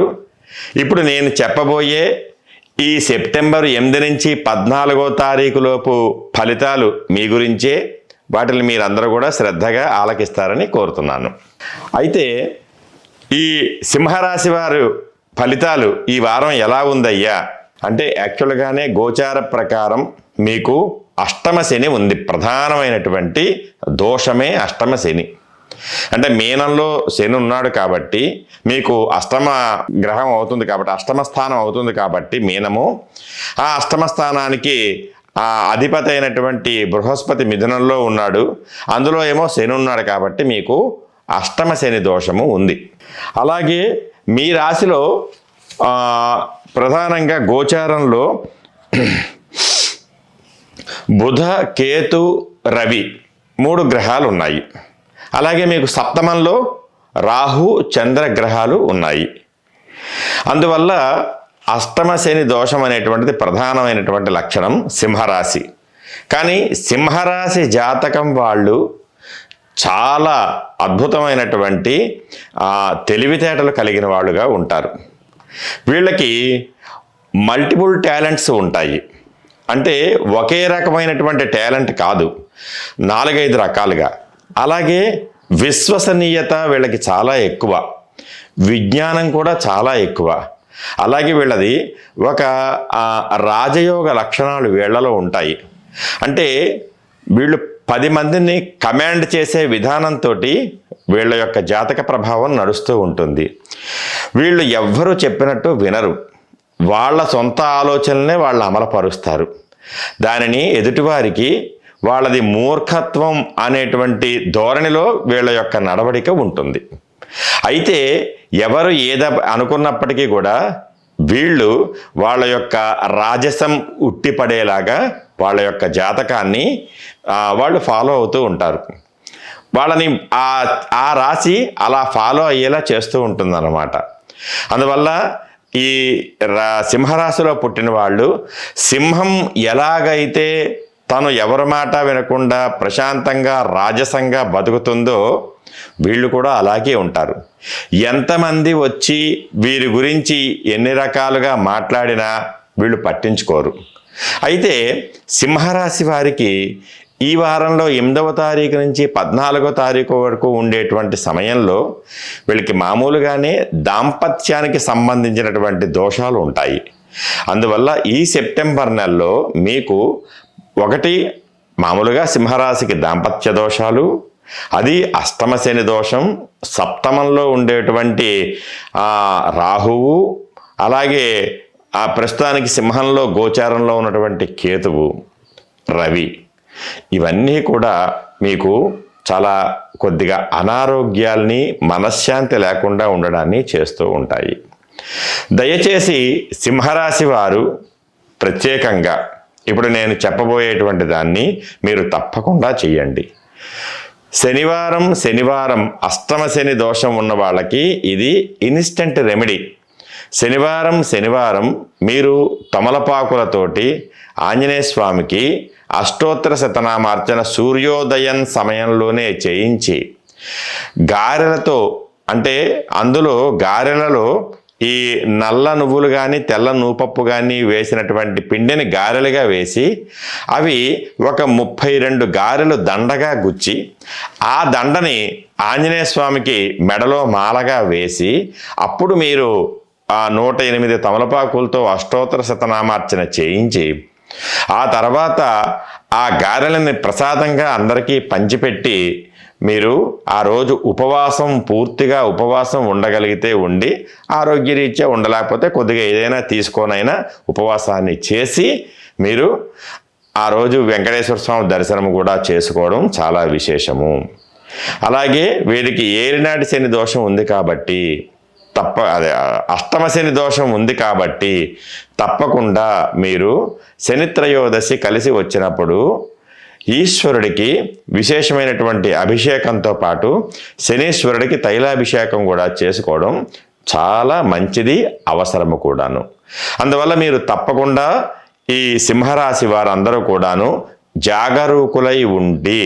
[SPEAKER 1] ఇప్పుడు నేను చెప్పబోయే ఈ సెప్టెంబర్ 8 నుంచి 14వ తారీఖు లోపు ఫలితాలు మీ గురించే. వాటిని మీరందరూ కూడా శ్రద్ధగా ఆలకిస్తారని కోరుతున్నాను. అయితే ఈ సింహరాశి వారు ఫలితాలు ఈ వారం ఎలా ఉందయ్యా అంటే, యాక్చువల్గానే గోచార ప్రకారం మీకు అష్టమ శని ఉంది. ప్రధానమైనటువంటి దోషమే అష్టమ శని. అంటే మీనంలో శని ఉన్నాడు కాబట్టి మీకు అష్టమ గ్రహం అవుతుంది కాబట్టి, అష్టమ స్థానం అవుతుంది కాబట్టి మీనము, ఆ అష్టమ స్థానానికి ఆ అధిపతి అయినటువంటి బృహస్పతి మిథునంలో ఉన్నాడు. అందులో ఏమో శని ఉన్నాడు కాబట్టి మీకు అష్టమ శని దోషము ఉంది. అలాగే మీ రాశిలో ప్రధానంగా గోచారంలో బుధ, కేతు, రవి 3 గ్రహాలు ఉన్నాయి. అలాగే మీకు సప్తమంలో రాహు, చంద్ర గ్రహాలు ఉన్నాయి. అందువల్ల అష్టమ శని దోషం అనేటువంటిది ప్రధానమైనటువంటి లక్షణం సింహరాశి. కానీ సింహరాశి జాతకం వాళ్ళు చాలా అద్భుతమైనటువంటి తెలివితేటలు కలిగిన వాళ్ళుగా ఉంటారు. వీళ్ళకి మల్టిపుల్ టాలెంట్స్ ఉంటాయి. అంటే ఒకే రకమైనటువంటి టాలెంట్ కాదు, 4-5 రకాలుగా. అలాగే విశ్వసనీయత వీళ్ళకి చాలా ఎక్కువ, విజ్ఞానం కూడా చాలా ఎక్కువ. అలాగే వీళ్ళది ఒక రాజయోగ లక్షణాలు వీళ్ళలో ఉంటాయి. అంటే వీళ్ళు 10 మందిని కమాండ్ చేసే విధానంతో వీళ్ళ యొక్క జాతక ప్రభావం నడుస్తూ ఉంటుంది. వీళ్ళు ఎవ్వరూ చెప్పినట్టు వినరు, వాళ్ళ సొంత ఆలోచనలనే వాళ్ళు అమలుపరుస్తారు. దానిని ఎదుటివారికి వాళ్ళది మూర్ఖత్వం అనేటువంటి ధోరణిలో వీళ్ళ యొక్క నడవడిక ఉంటుంది. అయితే ఎవరు అనుకున్నప్పటికీ కూడా వీళ్ళు వాళ్ళ యొక్క రాజసం ఉట్టిపడేలాగా వాళ్ళ యొక్క జాతకాన్ని వాళ్ళు ఫాలో అవుతూ ఉంటారు. వాళ్ళని ఆ రాశి అలా ఫాలో అయ్యేలా చేస్తూ ఉంటుందన్నమాట. అందువల్ల ఈ సింహరాశిలో పుట్టిన వాళ్ళు సింహం ఎలాగైతే తను ఎవరి మాట వినకుండా ప్రశాంతంగా రాజసంగా బతుకుతుందో వీళ్ళు కూడా అలాగే ఉంటారు. ఎంతమంది వచ్చి వీరి గురించి ఎన్ని రకాలుగా మాట్లాడినా వీళ్ళు పట్టించుకోరు. అయితే సింహరాశి వారికి ఈ వారంలో 8వ తారీఖు నుంచి 14వ తారీఖు వరకు ఉండేటువంటి సమయంలో వీళ్ళకి మామూలుగానే దాంపత్యానికి సంబంధించినటువంటి దోషాలు ఉంటాయి. అందువల్ల ఈ సెప్టెంబర్ నెలలో మీకు ఒకటి మామూలుగా సింహరాశికి దాంపత్య దోషాలు, అది అష్టమ శని దోషం, సప్తమంలో ఉండేటువంటి రాహువు, అలాగే ఆ ప్రస్తుతానికి సింహంలో గోచారంలో ఉన్నటువంటి కేతువు, రవి, ఇవన్నీ కూడా మీకు చాలా కొద్దిగా అనారోగ్యాల్ని, మనశ్శాంతి లేకుండా ఉండడాన్ని చేస్తూ ఉంటాయి. దయచేసి సింహరాశి వారు ప్రత్యేకంగా ఇప్పుడు నేను చెప్పబోయేటువంటి దాన్ని మీరు తప్పకుండా చెయ్యండి. శనివారం అష్టమ శని దోషం ఉన్న వాళ్ళకి ఇది ఇన్స్టెంట్ రెమెడీ. శనివారం మీరు తమలపాకులతోటి ఆంజనేయ స్వామికి అష్టోత్తర శతనామార్చన సూర్యోదయం సమయంలోనే చేయించి గారెలతో, అంటే అందులో గారెలలో ఈ నల్ల నువ్వులు కానీ తెల్ల నూపప్పు కానీ వేసినటువంటి పిండిని గారెలుగా వేసి అవి ఒక 32 గారెలు దండగా గుచ్చి ఆ దండని ఆంజనేయ స్వామికి మెడలో మాలగా వేసి అప్పుడు మీరు ఆ 108 తమలపాకులతో అష్టోత్తర శతనామార్చన చేయించి ఆ తర్వాత ఆ గారెలని ప్రసాదంగా అందరికీ పంచిపెట్టి మీరు ఆ రోజు పూర్తిగా ఉపవాసం ఉండగలిగితే ఉండి, ఆరోగ్యరీత్యా ఉండలేకపోతే కొద్దిగా ఏదైనా తీసుకోనైనా ఉపవాసాన్ని చేసి మీరు ఆ రోజు వెంకటేశ్వర స్వామి దర్శనం కూడా చేసుకోవడం చాలా విశేషము. అలాగే వీరికి ఏలినాటి శని దోషం ఉంది కాబట్టి అష్టమ శని దోషం ఉంది కాబట్టి తప్పకుండా మీరు శనిత్రయోదశి కలిసి వచ్చినప్పుడు ఈశ్వరుడికి విశేషమైనటువంటి అభిషేకంతో పాటు శనీశ్వరుడికి తైలాభిషేకం కూడా చేసుకోవడం చాలా మంచిది, అవసరము కూడాను. అందువల్ల మీరు తప్పకుండా ఈ సింహరాశి వారందరూ కూడాను జాగరూకులై ఉండి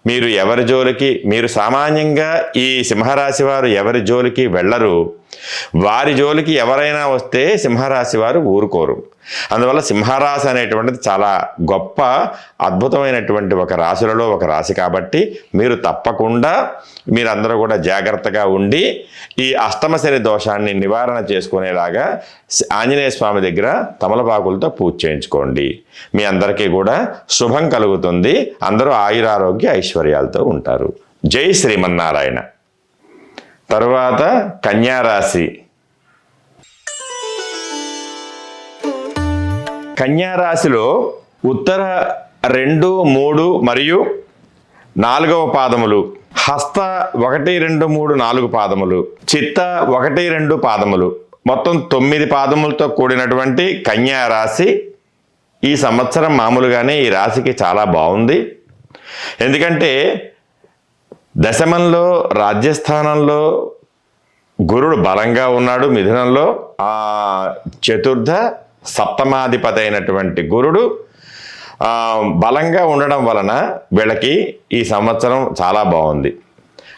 [SPEAKER 1] మీరు ఎవరి జోలికి, మీరు సామాన్యంగా ఈ సింహరాశి వారు ఎవరి జోలికి వెళ్ళరు. వారి జోలికి ఎవరైనా వస్తే సింహరాశి వారు ఊరుకోరు. అందువల్ల సింహరాశి అనేటువంటిది చాలా గొప్ప అద్భుతమైనటువంటి ఒక రాశులలో ఒక రాశి కాబట్టి మీరు తప్పకుండా మీరందరూ కూడా జాగ్రత్తగా ఉండి ఈ అష్టమ శని దోషాన్ని నివారణ చేసుకునేలాగా ఆంజనేయ స్వామి దగ్గర తమలపాకులతో పూజ చేయించుకోండి. మీ అందరికీ కూడా శుభం కలుగుతుంది. అందరూ ఆయురారోగ్య ఐశ్వర్యాలతో ఉంటారు. జై శ్రీమన్నారాయణ. తరువాత కన్యారాశి. కన్యారాశిలో ఉత్తర 2, 3 మరియు 4వ పాదములు, హస్త 1, 2, 3, 4 పాదములు, చిత్త 1, 2 పాదములు, మొత్తం 9 పాదములతో కూడినటువంటి కన్యారాశి ఈ సంవత్సరం మామూలుగానే ఈ రాశికి చాలా బాగుంది. ఎందుకంటే దశమంలో రాజ్యస్థానంలో గురుడు బలంగా ఉన్నాడు. మిథునంలో చతుర్థ సప్తమాధిపతి అయినటువంటి గురుడు బలంగా ఉండడం వలన వీళ్ళకి ఈ సంవత్సరం చాలా బాగుంది.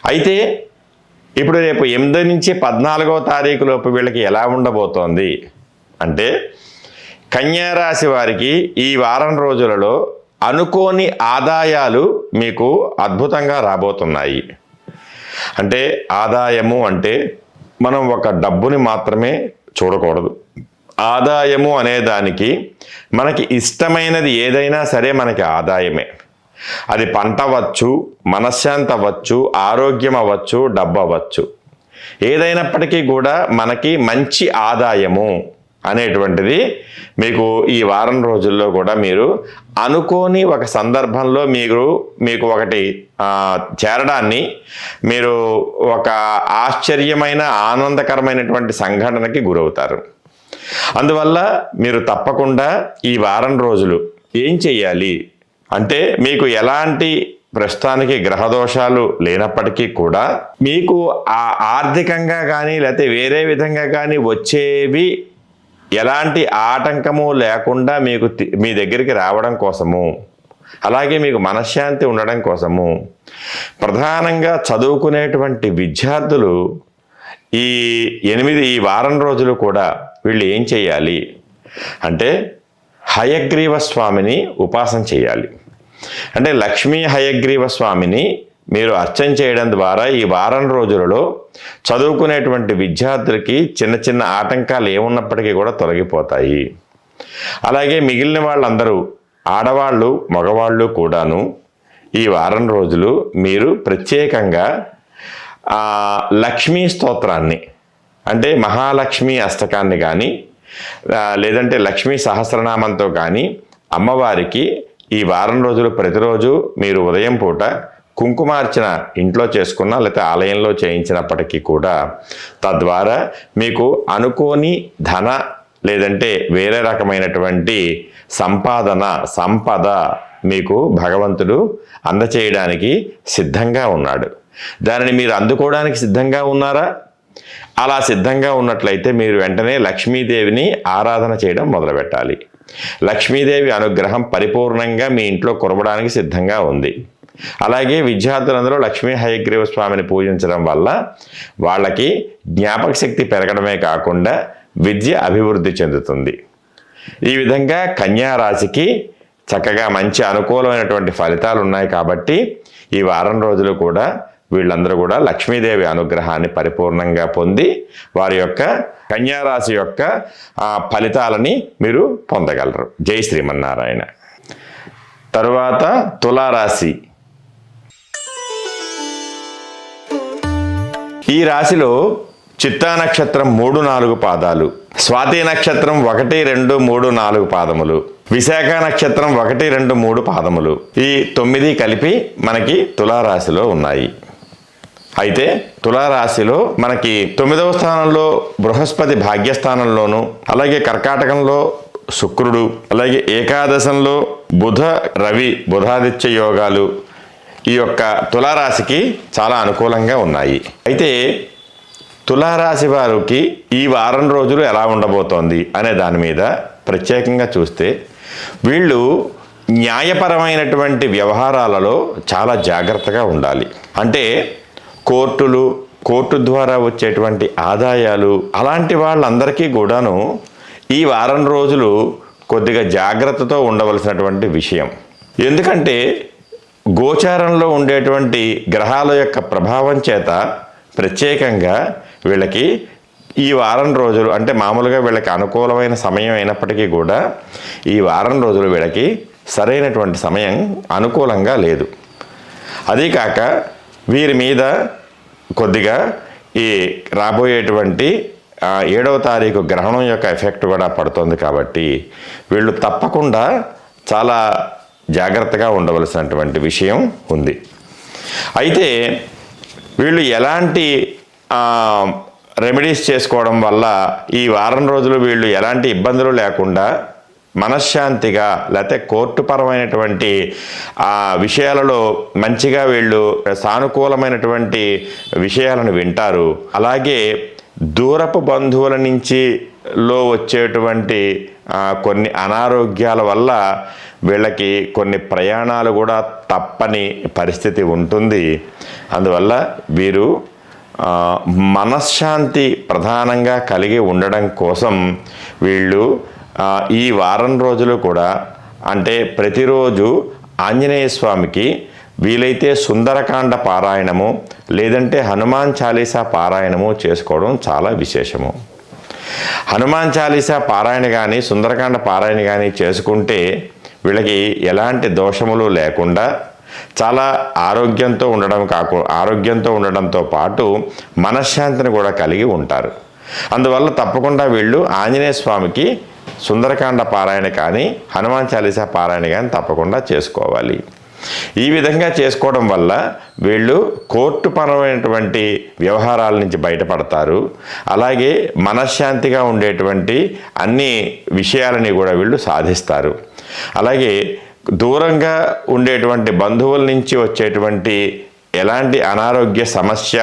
[SPEAKER 1] అయితే ఇప్పుడు రేపు 8 నుంచి 14వ తారీఖు లోపు వీళ్ళకి ఎలా ఉండబోతోంది అంటే, కన్యారాశి వారికి ఈ వారం రోజులలో అనుకోని ఆదాయాలు మీకు అద్భుతంగా రాబోతున్నాయి. అంటే ఆదాయము అంటే మనం ఒక డబ్బుని మాత్రమే చూడకూడదు. ఆదాయము అనేదానికి మనకి ఇష్టమైనది ఏదైనా సరే మనకి ఆదాయమే. అది పంట అవ్వచ్చు, మనశ్శాంతి అవ్వచ్చు, ఆరోగ్యం అవ్వచ్చు, డబ్బు అవ్వచ్చు. ఏదైనప్పటికీ కూడా మనకి మంచి ఆదాయము అనేటువంటిది మీకు ఈ వారం రోజుల్లో కూడా మీరు అనుకోని ఒక సందర్భంలో మీకు ఒకటి చేరడాన్ని, మీరు ఒక ఆశ్చర్యమైన ఆనందకరమైనటువంటి సంఘటనకి గురవుతారు. అందువల్ల మీరు తప్పకుండా ఈ వారం రోజులు ఏం చెయ్యాలి అంటే, మీకు ఎలాంటి ప్రస్తుతానికి గ్రహదోషాలు లేనప్పటికీ కూడా మీకు ఆ ఆర్థికంగా కానీ లేకపోతే వేరే విధంగా కానీ వచ్చేవి ఎలాంటి ఆటంకము లేకుండా మీకు మీ దగ్గరికి రావడం కోసము, అలాగే మీకు మనశ్శాంతి ఉండడం కోసము ప్రధానంగా చదువుకునేటువంటి విద్యార్థులు ఈ వారం రోజులు కూడా వీళ్ళు ఏం చేయాలి అంటే, హయగ్రీవ స్వామిని ఉపాసన చేయాలి. అంటే లక్ష్మీ హయగ్రీవ స్వామిని మీరు అర్చన చేయడం ద్వారా ఈ వారం రోజులలో చదువుకునేటువంటి విద్యార్థులకి చిన్న చిన్న ఆటంకాలు ఏమున్నప్పటికీ కూడా తొలగిపోతాయి. అలాగే మిగిలిన వాళ్ళందరూ ఆడవాళ్ళు మగవాళ్ళు కూడాను ఈ వారం రోజులు మీరు ప్రత్యేకంగా లక్ష్మీ స్తోత్రాన్ని అంటే మహాలక్ష్మి అష్టకాన్ని కానీ లేదంటే లక్ష్మీ సహస్రనామంతో కానీ అమ్మవారికి ఈ వారం రోజులు ప్రతిరోజు మీరు ఉదయం పూట కుంకుమార్చన ఇంట్లో చేసుకున్నా లేకపోతే ఆలయంలో చేయించినప్పటికీ కూడా తద్వారా మీకు అనుకోని ధన లేదంటే వేరే రకమైనటువంటి సంపద మీకు భగవంతుడు అందచేయడానికి సిద్ధంగా ఉన్నాడు. దానిని మీరు అందుకోవడానికి సిద్ధంగా ఉన్నారా? అలా సిద్ధంగా ఉన్నట్లయితే మీరు వెంటనే లక్ష్మీదేవిని ఆరాధన చేయడం మొదలుపెట్టాలి. లక్ష్మీదేవి అనుగ్రహం పరిపూర్ణంగా మీ ఇంట్లో కురవడానికి సిద్ధంగా ఉంది. అలాగే విద్యార్థులందరూ లక్ష్మీ హయగ్రీవ స్వామిని పూజించడం వల్ల వాళ్ళకి జ్ఞాపక శక్తి పెరగడమే కాకుండా విద్య అభివృద్ధి చెందుతుంది. ఈ విధంగా కన్యా రాశికి చక్కగా మంచి అనుకూలమైనటువంటి ఫలితాలు ఉన్నాయి. కాబట్టి ఈ వారం రోజులు కూడా వీళ్ళందరూ కూడా లక్ష్మీదేవి అనుగ్రహాన్ని పరిపూర్ణంగా పొంది వారి యొక్క కన్యారాశి యొక్క ఫలితాలని మీరు పొందగలరు. జై శ్రీమన్నారాయణ. తరువాత తులారాశి. ఈ రాశిలో చిత్తా నక్షత్రం 3-4 పాదాలు, స్వాతి నక్షత్రం 1, 2, 3, 4 పాదములు, విశాఖ నక్షత్రం 1, 2, 3 పాదములు, ఈ 9 కలిపి మనకి తులారాశిలో ఉన్నాయి. అయితే తులారాశిలో మనకి 9వ స్థానంలో బృహస్పతి భాగ్యస్థానంలోను, అలాగే కర్కాటకంలో శుక్రుడు, అలాగే ఏకాదశంలో బుధ రవి బుధాదిత్య యోగాలు ఈ యొక్క తులారాశికి చాలా అనుకూలంగా ఉన్నాయి. అయితే తులారాశి వారికి ఈ వారం రోజులు ఎలా ఉండబోతోంది అనే దాని మీద ప్రత్యేకంగా చూస్తే వీళ్ళు న్యాయపరమైనటువంటి వ్యవహారాలలో చాలా జాగ్రత్తగా ఉండాలి. అంటే కోర్టు ద్వారా వచ్చేటువంటి ఆదాయాలు అలాంటి వాళ్ళందరికీ కూడాను ఈ వారం రోజులు కొద్దిగా జాగ్రత్తతో ఉండవలసినటువంటి విషయం. ఎందుకంటే గోచారంలో ఉండేటువంటి గ్రహాల యొక్క ప్రభావం చేత ప్రత్యేకంగా వీళ్ళకి ఈ వారం రోజులు అంటే మామూలుగా వీళ్ళకి అనుకూలమైన సమయం అయినప్పటికీ కూడా ఈ వారం రోజులు వీళ్ళకి సరైనటువంటి సమయం అనుకూలంగా లేదు. అదీ కాక వీరి మీద కొద్దిగా ఈ రాబోయేటువంటి 7వ తారీఖు గ్రహణం యొక్క ఎఫెక్ట్ కూడా పడుతుంది. కాబట్టి వీళ్ళు తప్పకుండా చాలా జాగ్రత్తగా ఉండవలసినటువంటి విషయం ఉంది. అయితే వీళ్ళు ఎలాంటి రెమెడీస్ చేసుకోవడం వల్ల ఈ వారం రోజులు వీళ్ళు ఎలాంటి ఇబ్బందులు లేకుండా మనశ్శాంతిగా లేకపోతే కోర్టుపరమైనటువంటి విషయాలలో మంచిగా వీళ్ళు సానుకూలమైనటువంటి విషయాలను వింటారు. అలాగే దూరపు బంధువుల నుంచి వచ్చేటువంటి కొన్ని అనారోగ్యాల వల్ల వీళ్ళకి కొన్ని ప్రయాణాలు కూడా తప్పని పరిస్థితి ఉంటుంది. అందువల్ల వీరు మనశ్శాంతి ప్రధానంగా కలిగి ఉండడం కోసం వీళ్ళు ఈ వారం రోజులు కూడా అంటే ప్రతిరోజు ఆంజనేయ స్వామికి వీలైతే సుందరకాండ పారాయణము లేదంటే హనుమాన్ చాలీసా పారాయణము చేసుకోవడం చాలా విశేషము. హనుమాన్ చాలీసా పారాయణ కానీ సుందరకాండ పారాయణ కానీ చేసుకుంటే వీళ్ళకి ఎలాంటి దోషములు లేకుండా చాలా ఆరోగ్యంతో ఉండడంతో పాటు మనశ్శాంతిని కూడా కలిగి ఉంటారు. అందువల్ల తప్పకుండా వీళ్ళు ఆంజనేయ స్వామికి సుందరకాండ పారాయణ కానీ హనుమాన్ చాలీసా పారాయణ కానీ తప్పకుండా చేసుకోవాలి. ఈ విధంగా చేసుకోవడం వల్ల వీళ్ళు కోర్టుపరమైనటువంటి వ్యవహారాల నుంచి బయటపడతారు. అలాగే మనశ్శాంతిగా ఉండేటువంటి అన్ని విషయాలని కూడా వీళ్ళు సాధిస్తారు. అలాగే దూరంగా ఉండేటువంటి బంధువుల నుంచి వచ్చేటువంటి ఎలాంటి అనారోగ్య సమస్య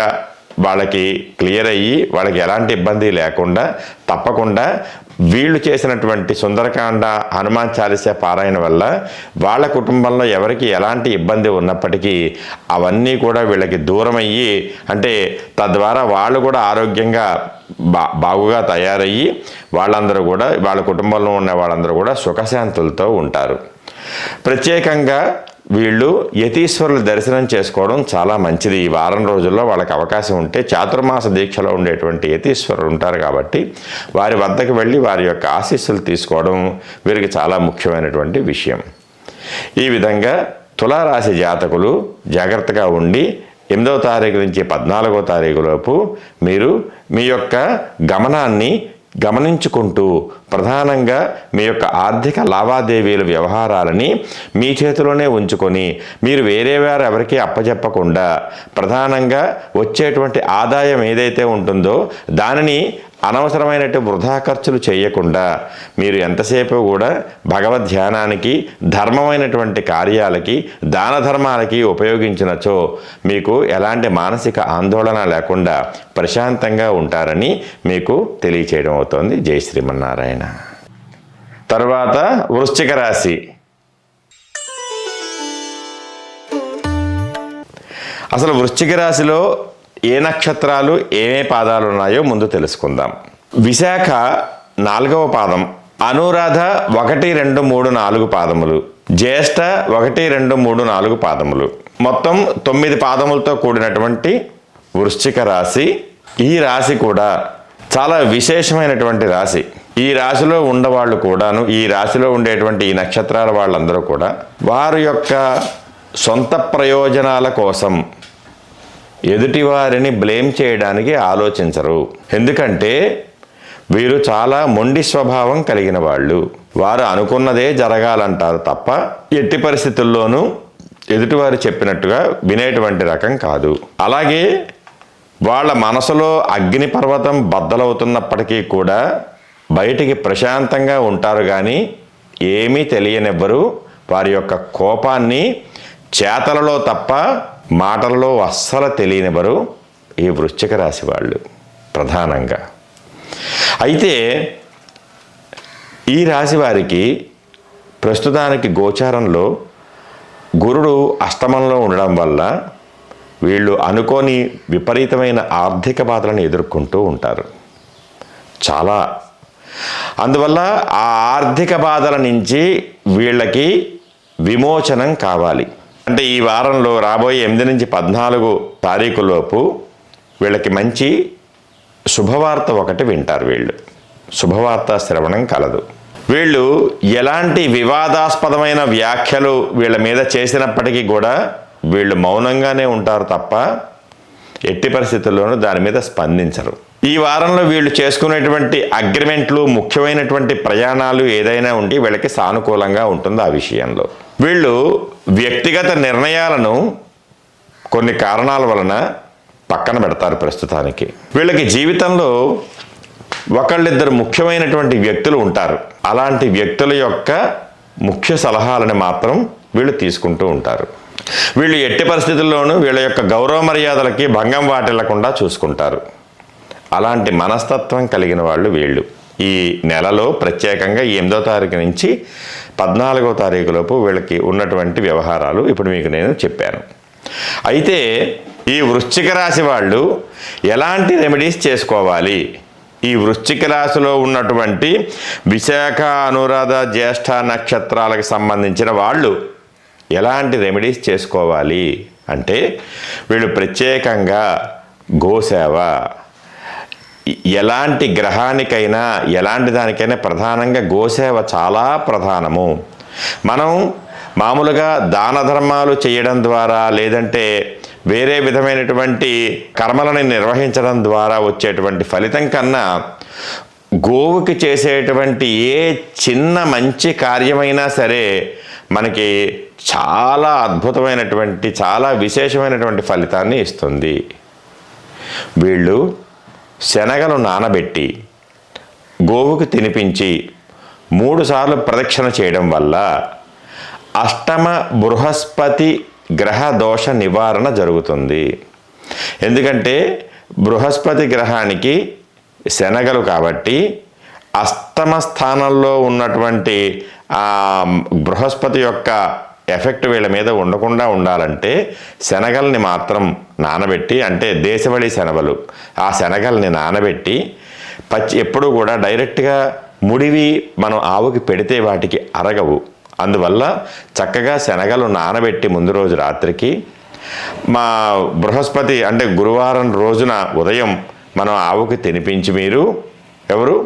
[SPEAKER 1] వాళ్ళకి క్లియర్ అయ్యి వాళ్ళకి ఎలాంటి ఇబ్బంది లేకుండా తప్పకుండా వీళ్ళు చేసినటువంటి సుందరకాండ హనుమాన్ చాలీసా పారాయణ వల్ల వాళ్ళ కుటుంబంలో ఎవరికి ఎలాంటి ఇబ్బంది ఉన్నప్పటికీ అవన్నీ కూడా వీళ్ళకి దూరం అయ్యి అంటే తద్వారా వాళ్ళు కూడా ఆరోగ్యంగా బాగుగా తయారయ్యి వాళ్ళందరూ కూడా వాళ్ళ కుటుంబంలో ఉన్న వాళ్ళందరూ కూడా సుఖశాంతులతో ఉంటారు. ప్రత్యేకంగా వీళ్ళు యతీశ్వరుల దర్శనం చేసుకోవడం చాలా మంచిది. ఈ వారం రోజుల్లో వాళ్ళకి అవకాశం ఉంటే చాతుర్మాస దీక్షలో ఉండేటువంటి యతీశ్వరులు ఉంటారు కాబట్టి వారి వద్దకు వెళ్ళి వారి యొక్క ఆశీస్సులు తీసుకోవడం వీరికి చాలా ముఖ్యమైనటువంటి విషయం. ఈ విధంగా తులారాశి జాతకులు జాగ్రత్తగా ఉండి 8వ తారీఖు నుంచి 14వ తారీఖు లోపు మీరు మీ యొక్క గమనాన్ని గమనించుకుంటూ ప్రధానంగా మీ యొక్క ఆర్థిక లావాదేవీల వ్యవహారాలని మీ చేతిలోనే ఉంచుకొని మీరు వేరే వారు ఎవరికీ అప్పచెప్పకుండా ప్రధానంగా వచ్చేటువంటి ఆదాయం ఏదైతే ఉంటుందో దానిని అనవసరమైనట్టు వృధా ఖర్చులు చేయకుండా మీరు ఎంతసేపు కూడా భగవద్ ధ్యానానికి, ధర్మమైనటువంటి కార్యాలకి, దాన ధర్మాలకి ఉపయోగించినచో మీకు ఎలాంటి మానసిక ఆందోళన లేకుండా ప్రశాంతంగా ఉంటారని మీకు తెలియచేయడం అవుతోంది. జై శ్రీమన్నారాయణ. తర్వాత వృశ్చిక రాశి. అసలు వృశ్చిక రాశిలో ఏ నక్షత్రాలు ఏమే పాదాలు ఉన్నాయో ముందు తెలుసుకుందాం. విశాఖ 4వ పాదం, అనురాధ 1, 2, 3, 4 పాదములు, జ్యేష్ఠ 1, 2, 3, 4 పాదములు, మొత్తం 9 పాదములతో కూడినటువంటి వృశ్చిక రాశి. ఈ రాశి కూడా చాలా విశేషమైనటువంటి రాశి. ఈ రాశిలో ఉండవాళ్ళు కూడాను, ఈ రాశిలో ఉండేటువంటి ఈ నక్షత్రాల వాళ్ళందరూ కూడా వారి యొక్క సొంత ప్రయోజనాల కోసం ఎదుటివారిని బ్లేమ్ చేయడానికి ఆలోచించరు. ఎందుకంటే వీరు చాలా మొండి స్వభావం కలిగిన వాళ్ళు. వారు అనుకున్నదే జరగాలంటారు తప్ప ఎట్టి పరిస్థితుల్లోనూ ఎదుటివారు చెప్పినట్టుగా వినేటువంటి రకం కాదు. అలాగే వాళ్ళ మనసులో అగ్ని పర్వతం బద్దలవుతున్నప్పటికీ కూడా బయటికి ప్రశాంతంగా ఉంటారు, కానీ ఏమీ తెలియనివ్వరు. వారి యొక్క కోపాన్ని చేతలలో తప్ప మాటలలో అస్సలు తెలియనివ్వరు ఈ వృశ్చిక రాశి వాళ్ళు ప్రధానంగా. అయితే ఈ రాశి వారికి ప్రస్తుతానికి గోచారంలో గురుడు అష్టమంలో ఉండడం వల్ల వీళ్ళు అనుకోని విపరీతమైన ఆర్థిక బాధలను ఎదుర్కొంటూ ఉంటారు చాలా. అందువల్ల ఆ ఆర్థిక బాధల నుంచి వీళ్ళకి విమోచనం కావాలి. అంటే ఈ వారంలో రాబోయే 8 నుంచి 14 తారీఖులోపు వీళ్ళకి మంచి శుభవార్త ఒకటి వింటారు. వీళ్ళు శుభవార్త శ్రవణం కలదు. వీళ్ళు ఎలాంటి వివాదాస్పదమైన వ్యాఖ్యలు వీళ్ళ మీద చేసినప్పటికీ కూడా వీళ్ళు మౌనంగానే ఉంటారు తప్ప ఎట్టి పరిస్థితుల్లోనూ దాని మీద స్పందించరు. ఈ వారంలో వీళ్ళు చేసుకునేటువంటి అగ్రిమెంట్లు, ముఖ్యమైనటువంటి ప్రయాణాలు ఏదైనా ఉంటే వీళ్ళకి సానుకూలంగా ఉంటుంది. ఆ విషయంలో వీళ్ళు వ్యక్తిగత నిర్ణయాలను కొన్ని కారణాల వలన పక్కన పెడతారు ప్రస్తుతానికి. వీళ్ళకి జీవితంలో ఒకళ్ళిద్దరు ముఖ్యమైనటువంటి వ్యక్తులు ఉంటారు. అలాంటి వ్యక్తుల యొక్క ముఖ్య సలహాలను మాత్రం వీళ్ళు తీసుకుంటూ ఉంటారు. వీళ్ళు ఎట్టి పరిస్థితుల్లోనూ వీళ్ళ యొక్క గౌరవ మర్యాదలకి భంగం వాటిల్లకుండా చూసుకుంటారు. అలాంటి మనస్తత్వం కలిగిన వాళ్ళు వీళ్ళు. ఈ నెలలో ప్రత్యేకంగా 8వ తారీఖు నుంచి 14వ తారీఖు లోపు వీళ్ళకి ఉన్నటువంటి వ్యవహారాలు ఇప్పుడు మీకు నేను చెప్పాను. అయితే ఈ వృశ్చిక రాశి వాళ్ళు ఎలాంటి రెమెడీస్ చేసుకోవాలి? ఈ వృశ్చిక రాశిలో ఉన్నటువంటి విశాఖ, అనురాధ, జ్యేష్ఠ నక్షత్రాలకు సంబంధించిన వాళ్ళు ఎలాంటి రెమెడీస్ చేసుకోవాలి అంటే వీళ్ళు ప్రత్యేకంగా గోసేవ, ఎలాంటి గ్రహానికైనా ఎలాంటి దానికైనా ప్రధానంగా గోసేవ చాలా ప్రధానము. మనం మామూలుగా దాన ధర్మాలు చేయడం ద్వారా లేదంటే వేరే విధమైనటువంటి కర్మలను నిర్వహించడం ద్వారా వచ్చేటువంటి ఫలితం కన్నా గోవుకి చేసేటువంటి ఏ చిన్న మంచి కార్యమైనా సరే మనకి చాలా అద్భుతమైనటువంటి, చాలా విశేషమైనటువంటి ఫలితాన్ని ఇస్తుంది. వీళ్ళు శనగలు నానబెట్టి గోవుకు తినిపించి 3 సార్లు ప్రదక్షిణ చేయడం వల్ల అష్టమ బృహస్పతి గ్రహ దోష నివారణ జరుగుతుంది. ఎందుకంటే బృహస్పతి గ్రహానికి శనగలు కాబట్టి అష్టమ స్థానంలో ఉన్నటువంటి బృహస్పతి యొక్క ఎఫెక్ట్ వీళ్ళ మీద ఉండకుండా ఉండాలంటే శనగల్ని మాత్రం నానబెట్టి, అంటే దేశవళి శనగలు, ఆ శనగల్ని నానబెట్టి ఎప్పుడూ కూడా డైరెక్ట్గా ముడివి మనం ఆవుకి పెడితే వాటికి అరగవు. అందువల్ల చక్కగా శనగలు నానబెట్టి ముందు రోజు రాత్రికి మా బృహస్పతి అంటే గురువారం రోజున ఉదయం మనం ఆవుకి తినిపించి మీరు ఎవరు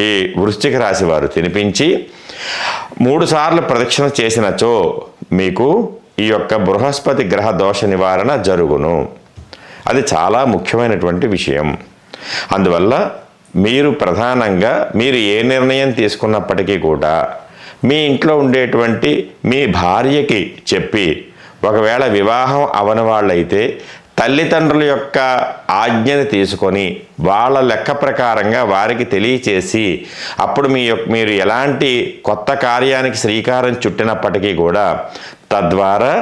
[SPEAKER 1] ఈ వృశ్చిక రాశి వారు తినిపించి 3 సార్లు ప్రదక్షిణ చేసినచో మీకు ఈ యొక్క బృహస్పతి గ్రహ దోష నివారణ జరుగును. అది చాలా ముఖ్యమైనటువంటి విషయం. అందువల్ల మీరు ప్రధానంగా మీరు ఏ నిర్ణయం తీసుకున్నప్పటికీ కూడా మీ ఇంట్లో ఉండేటువంటి మీ భార్యకి చెప్పి, ఒకవేళ వివాహం అవని వాళ్ళైతే తల్లిదండ్రుల యొక్క ఆజ్ఞని తీసుకొని వాళ్ళ లెక్క ప్రకారంగా వారికి తెలియచేసి అప్పుడు మీరు ఎలాంటి కొత్త కార్యానికి శ్రీకారం చుట్టినప్పటికీ కూడా తద్వారా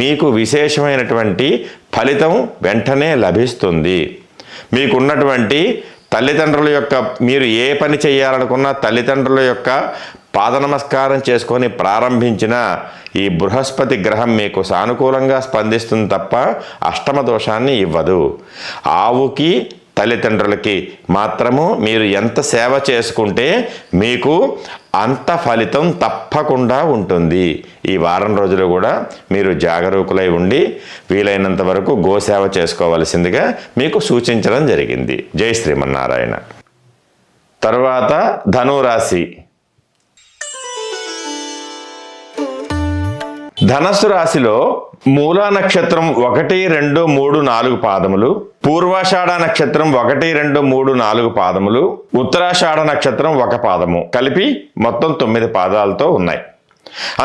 [SPEAKER 1] మీకు విశేషమైనటువంటి ఫలితం వెంటనే లభిస్తుంది. మీకున్నటువంటి తల్లిదండ్రుల యొక్క మీరు ఏ పని చేయాలనుకున్నా తల్లిదండ్రుల యొక్క పాద నమస్కారం చేసుకొని ప్రారంభించిన ఈ బృహస్పతి గ్రహం మీకు సానుకూలంగా స్పందిస్తుంది తప్ప అష్టమ దోషాన్ని ఇవ్వదు. ఆవుకి తల్లిదండ్రులకి మాత్రము మీరు ఎంత సేవ చేసుకుంటే మీకు అంత ఫలితం తప్పకుండా ఉంటుంది. ఈ వారం రోజులు కూడా మీరు జాగరూకులై ఉండి వీలైనంత వరకు గోసేవ చేసుకోవలసిందిగా మీకు సూచించడం జరిగింది. జై శ్రీమన్నారాయణ. తరువాత ధనురాశి. ధనస్సు రాశిలో మూలా నక్షత్రం 1, 2, 3, 4 పాదములు, పూర్వాషాఢ నక్షత్రం 1, 2, 3, 4 పాదములు, ఉత్తరాషాఢ నక్షత్రం 1 పాదము కలిపి మొత్తం 9 పాదాలతో ఉన్నాయి.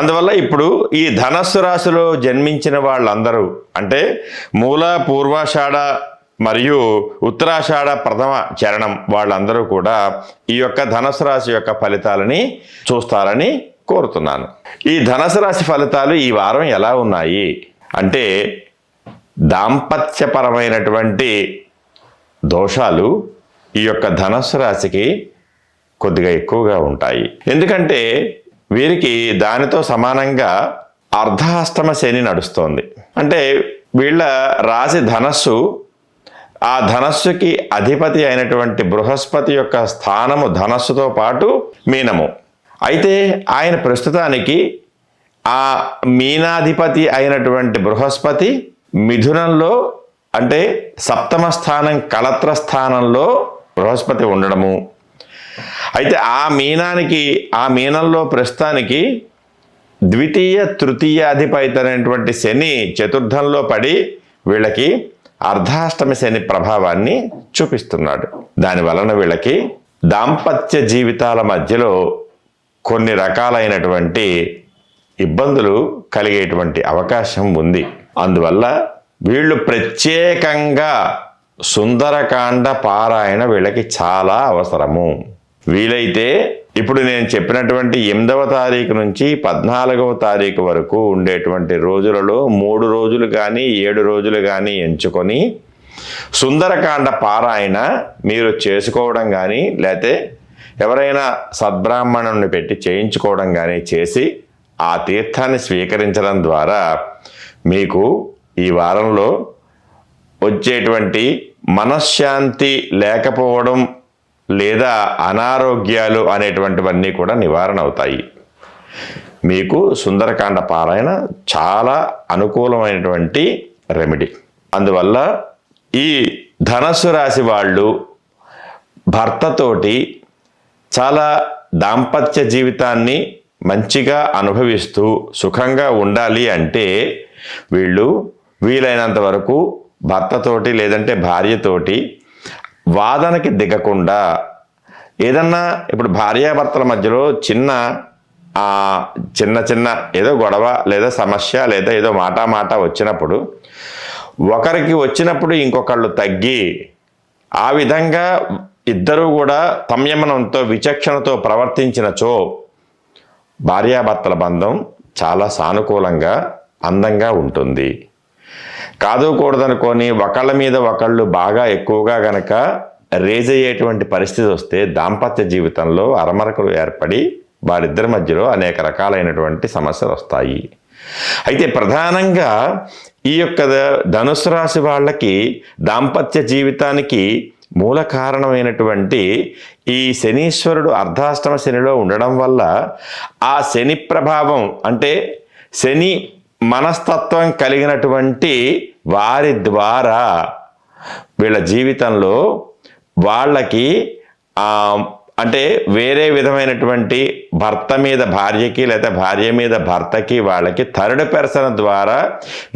[SPEAKER 1] అందువల్ల ఇప్పుడు ఈ ధనస్సు రాశిలో జన్మించిన వాళ్ళందరూ అంటే మూల, పూర్వాషాఢ మరియు ఉత్తరాషాఢ ప్రథమ చరణం వాళ్ళందరూ కూడా ఈ యొక్క ధనస్సు రాశి యొక్క ఫలితాలని చూస్తారని కోరుతున్నాను. ఈ ధనుసు రాశి ఫలితాలు ఈ వారం ఎలా ఉన్నాయి అంటే దాంపత్యపరమైనటువంటి దోషాలు ఈ యొక్క ధనుసు రాశికి కొద్దిగా ఎక్కువగా ఉంటాయి. ఎందుకంటే వీరికి దానితో సమానంగా అర్ధాష్టమ శని నడుస్తోంది. అంటే వీళ్ళ రాశి ధనస్సు, ఆ ధనస్సుకి అధిపతి అయినటువంటి బృహస్పతి యొక్క స్థానము ధనస్సుతో పాటు మీనము. అయితే ఆయన ప్రస్తుతానికి ఆ మీనాధిపతి అయినటువంటి బృహస్పతి మిథునంలో అంటే సప్తమ స్థానం కళత్ర స్థానంలో బృహస్పతి ఉండడము. అయితే ఆ మీనంలో ప్రస్తుతానికి ద్వితీయ తృతీయ అధిపతి అయినటువంటి శని చతుర్థంలో పడి వీళ్ళకి అర్ధాష్టమ శని ప్రభావాన్ని చూపిస్తున్నాడు. దాని వలన వీళ్ళకి దాంపత్య జీవితాల మధ్యలో కొన్ని రకాలైనటువంటి ఇబ్బందులు కలిగేటువంటి అవకాశం ఉంది. అందువల్ల వీళ్ళు ప్రత్యేకంగా సుందరకాండ పారాయణ వీళ్ళకి చాలా అవసరము. వీలైతే ఇప్పుడు నేను చెప్పినటువంటి 8వ తారీఖు నుంచి 14వ తారీఖు వరకు ఉండేటువంటి రోజులలో 3 రోజులు కానీ 7 రోజులు కానీ ఎంచుకొని సుందరకాండ పారాయణ మీరు చేసుకోవడం కానీ లేతే ఎవరైనా సద్బ్రాహ్మణుని పెట్టి చేయించుకోవడం కానీ చేసి ఆ తీర్థాన్ని స్వీకరించడం ద్వారా మీకు ఈ వారంలో వచ్చేటువంటి మనశ్శాంతి లేకపోవడం లేదా అనారోగ్యాలు అనేటువంటివన్నీ కూడా నివారణ అవుతాయి. మీకు సుందరకాండ పారాయణ చాలా అనుకూలమైనటువంటి రెమెడీ. అందువల్ల ఈ ధనస్సు రాశి వాళ్ళు భర్తతోటి చాలా దాంపత్య జీవితాన్ని మంచిగా అనుభవిస్తూ సుఖంగా ఉండాలి అంటే వీళ్ళు వీలైనంత వరకు భర్తతోటి లేదంటే భార్యతోటి వాదనకి దిగకుండా ఏదన్నా ఇప్పుడు భార్యాభర్తల మధ్యలో చిన్న ఏదో గొడవ లేదా సమస్య లేదా ఏదో మాట వచ్చినప్పుడు ఒకరికి వచ్చినప్పుడు ఇంకొకళ్ళు తగ్గి ఆ విధంగా ఇద్దరూ కూడా సంయమనంతో విచక్షణతో ప్రవర్తించినచో భార్యాభర్తల బంధం చాలా సానుకూలంగా అందంగా ఉంటుంది. కాదుకూడదనుకొని ఒకళ్ళ మీద ఒకళ్ళు బాగా ఎక్కువగా గనక రేజ్ అయ్యేటువంటి పరిస్థితి వస్తే దాంపత్య జీవితంలో అరమరకలు ఏర్పడి వారిద్దరి మధ్యలో అనేక రకాలైనటువంటి సమస్యలు వస్తాయి. అయితే ప్రధానంగా ఈ యొక్క ధనుసు రాశి వాళ్ళకి దాంపత్య జీవితానికి మూల కారణమైనటువంటి ఈ శనీశ్వరుడు అర్ధాష్టమ శనిలో ఉండడం వల్ల ఆ శని ప్రభావం, అంటే శని మనస్తత్వం కలిగినటువంటి వారి ద్వారా వీళ్ళ జీవితంలో వాళ్ళకి అంటే వేరే విధమైనటువంటి భర్త మీద భార్యకి లేదా భార్య మీద భర్తకి వాళ్ళకి థర్డ్ పర్సన్ ద్వారా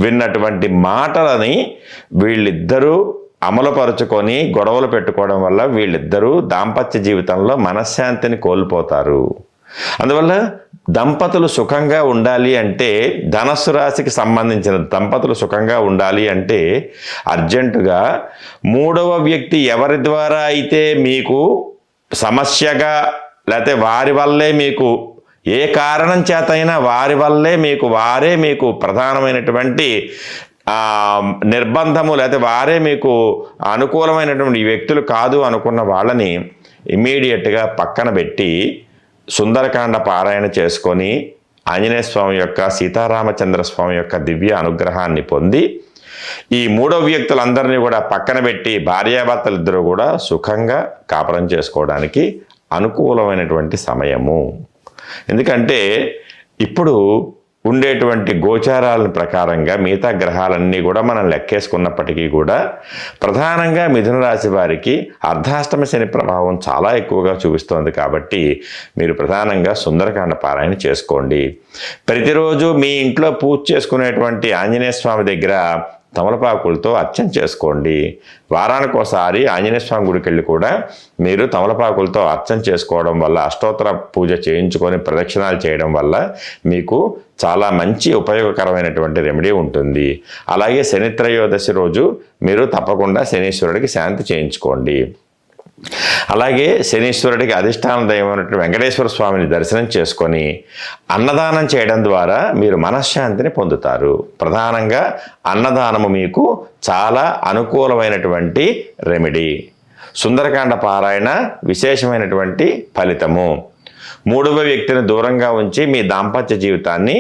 [SPEAKER 1] విన్నటువంటి మాటలని వీళ్ళిద్దరూ అమలుపరుచుకొని గొడవలు పెట్టుకోవడం వల్ల వీళ్ళిద్దరూ దాంపత్య జీవితంలో మనశ్శాంతిని కోల్పోతారు. అందువల్ల దంపతులు సుఖంగా ఉండాలి అంటే, ధనస్సు రాశికి సంబంధించిన దంపతులు సుఖంగా ఉండాలి అంటే అర్జెంటుగా మూడవ వ్యక్తి ఎవరి ద్వారా అయితే మీకు సమస్యగా, లేకపోతే వారి వల్లే మీకు ఏ కారణం చేతైనా వారే మీకు ప్రధానమైనటువంటి నిర్బంధము, లేకపోతే వారే మీకు అనుకూలమైనటువంటి వ్యక్తులు కాదు అనుకున్న వాళ్ళని ఇమ్మీడియట్గా పక్కన పెట్టి సుందరకాండ పారాయణ చేసుకొని ఆంజనేయ స్వామి యొక్క, సీతారామచంద్ర స్వామి యొక్క దివ్య అనుగ్రహాన్ని పొంది ఈ మూడవ వ్యక్తులందరినీ కూడా పక్కన పెట్టి భార్యాభర్తలు ఇద్దరు కూడా సుఖంగా కాపురం చేసుకోవడానికి అనుకూలమైనటువంటి సమయము. ఎందుకంటే ఇప్పుడు ఉండేటువంటి గోచారాల ప్రకారంగా మిగతా గ్రహాలన్నీ కూడా మనం లెక్కేసుకున్నప్పటికీ కూడా ప్రధానంగా మిథున రాశి వారికి అర్ధాష్టమ శని ప్రభావం చాలా ఎక్కువగా చూపిస్తోంది. కాబట్టి మీరు ప్రధానంగా సుందరకాండ పారాయణ చేసుకోండి. ప్రతిరోజు మీ ఇంట్లో పూజ చేసుకునేటువంటి ఆంజనేయ స్వామి దగ్గర తమలపాకులతో అర్చన చేసుకోండి. వారానికి ఒకసారి ఆంజనేయ స్వామి గుడికి వెళ్ళి కూడా మీరు తమలపాకులతో అర్చన చేసుకోవడం వల్ల, అష్టోత్తర పూజ చేయించుకొని ప్రదక్షిణాలు చేయడం వల్ల మీకు చాలా మంచి ఉపయోగకరమైనటువంటి రెమెడీ ఉంటుంది. అలాగే శని త్రయోదశి రోజు మీరు తప్పకుండా శనీశ్వరుడికి శాంతి చేయించుకోండి. అలాగే శనీశ్వరుడికి అధిష్టాన దైవమైనటువంటి వెంకటేశ్వర స్వామిని దర్శనం చేసుకొని అన్నదానం చేయడం ద్వారా మీరు మనశ్శాంతిని పొందుతారు. ప్రధానంగా అన్నదానము మీకు చాలా అనుకూలమైనటువంటి రెమెడీ. సుందరకాండ పారాయణ విశేషమైనటువంటి ఫలితము. మూడవ వ్యక్తిని దూరంగా ఉంచి మీ దాంపత్య జీవితాన్ని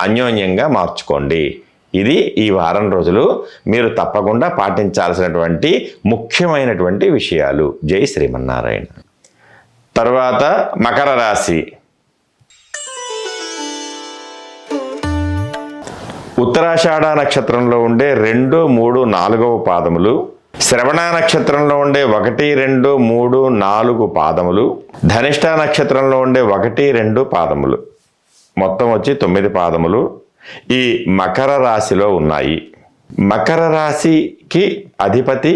[SPEAKER 1] అన్యోన్యంగా మార్చుకోండి. ఇది ఈ వారం రోజులు మీరు తప్పకుండా పాటించాల్సినటువంటి ముఖ్యమైనటువంటి విషయాలు. జై శ్రీమన్నారాయణ. తర్వాత మకర రాశి. ఉత్తరాషాఢ నక్షత్రంలో ఉండే 2, 3, 4వ పాదములు, శ్రవణ నక్షత్రంలో ఉండే 1, 2, 3, 4 పాదములు, ధనిష్ట నక్షత్రంలో ఉండే 1, 2 పాదములు, మొత్తం వచ్చి 9 పాదములు ఈ మకర రాశిలో ఉన్నాయి. మకర రాశికి అధిపతి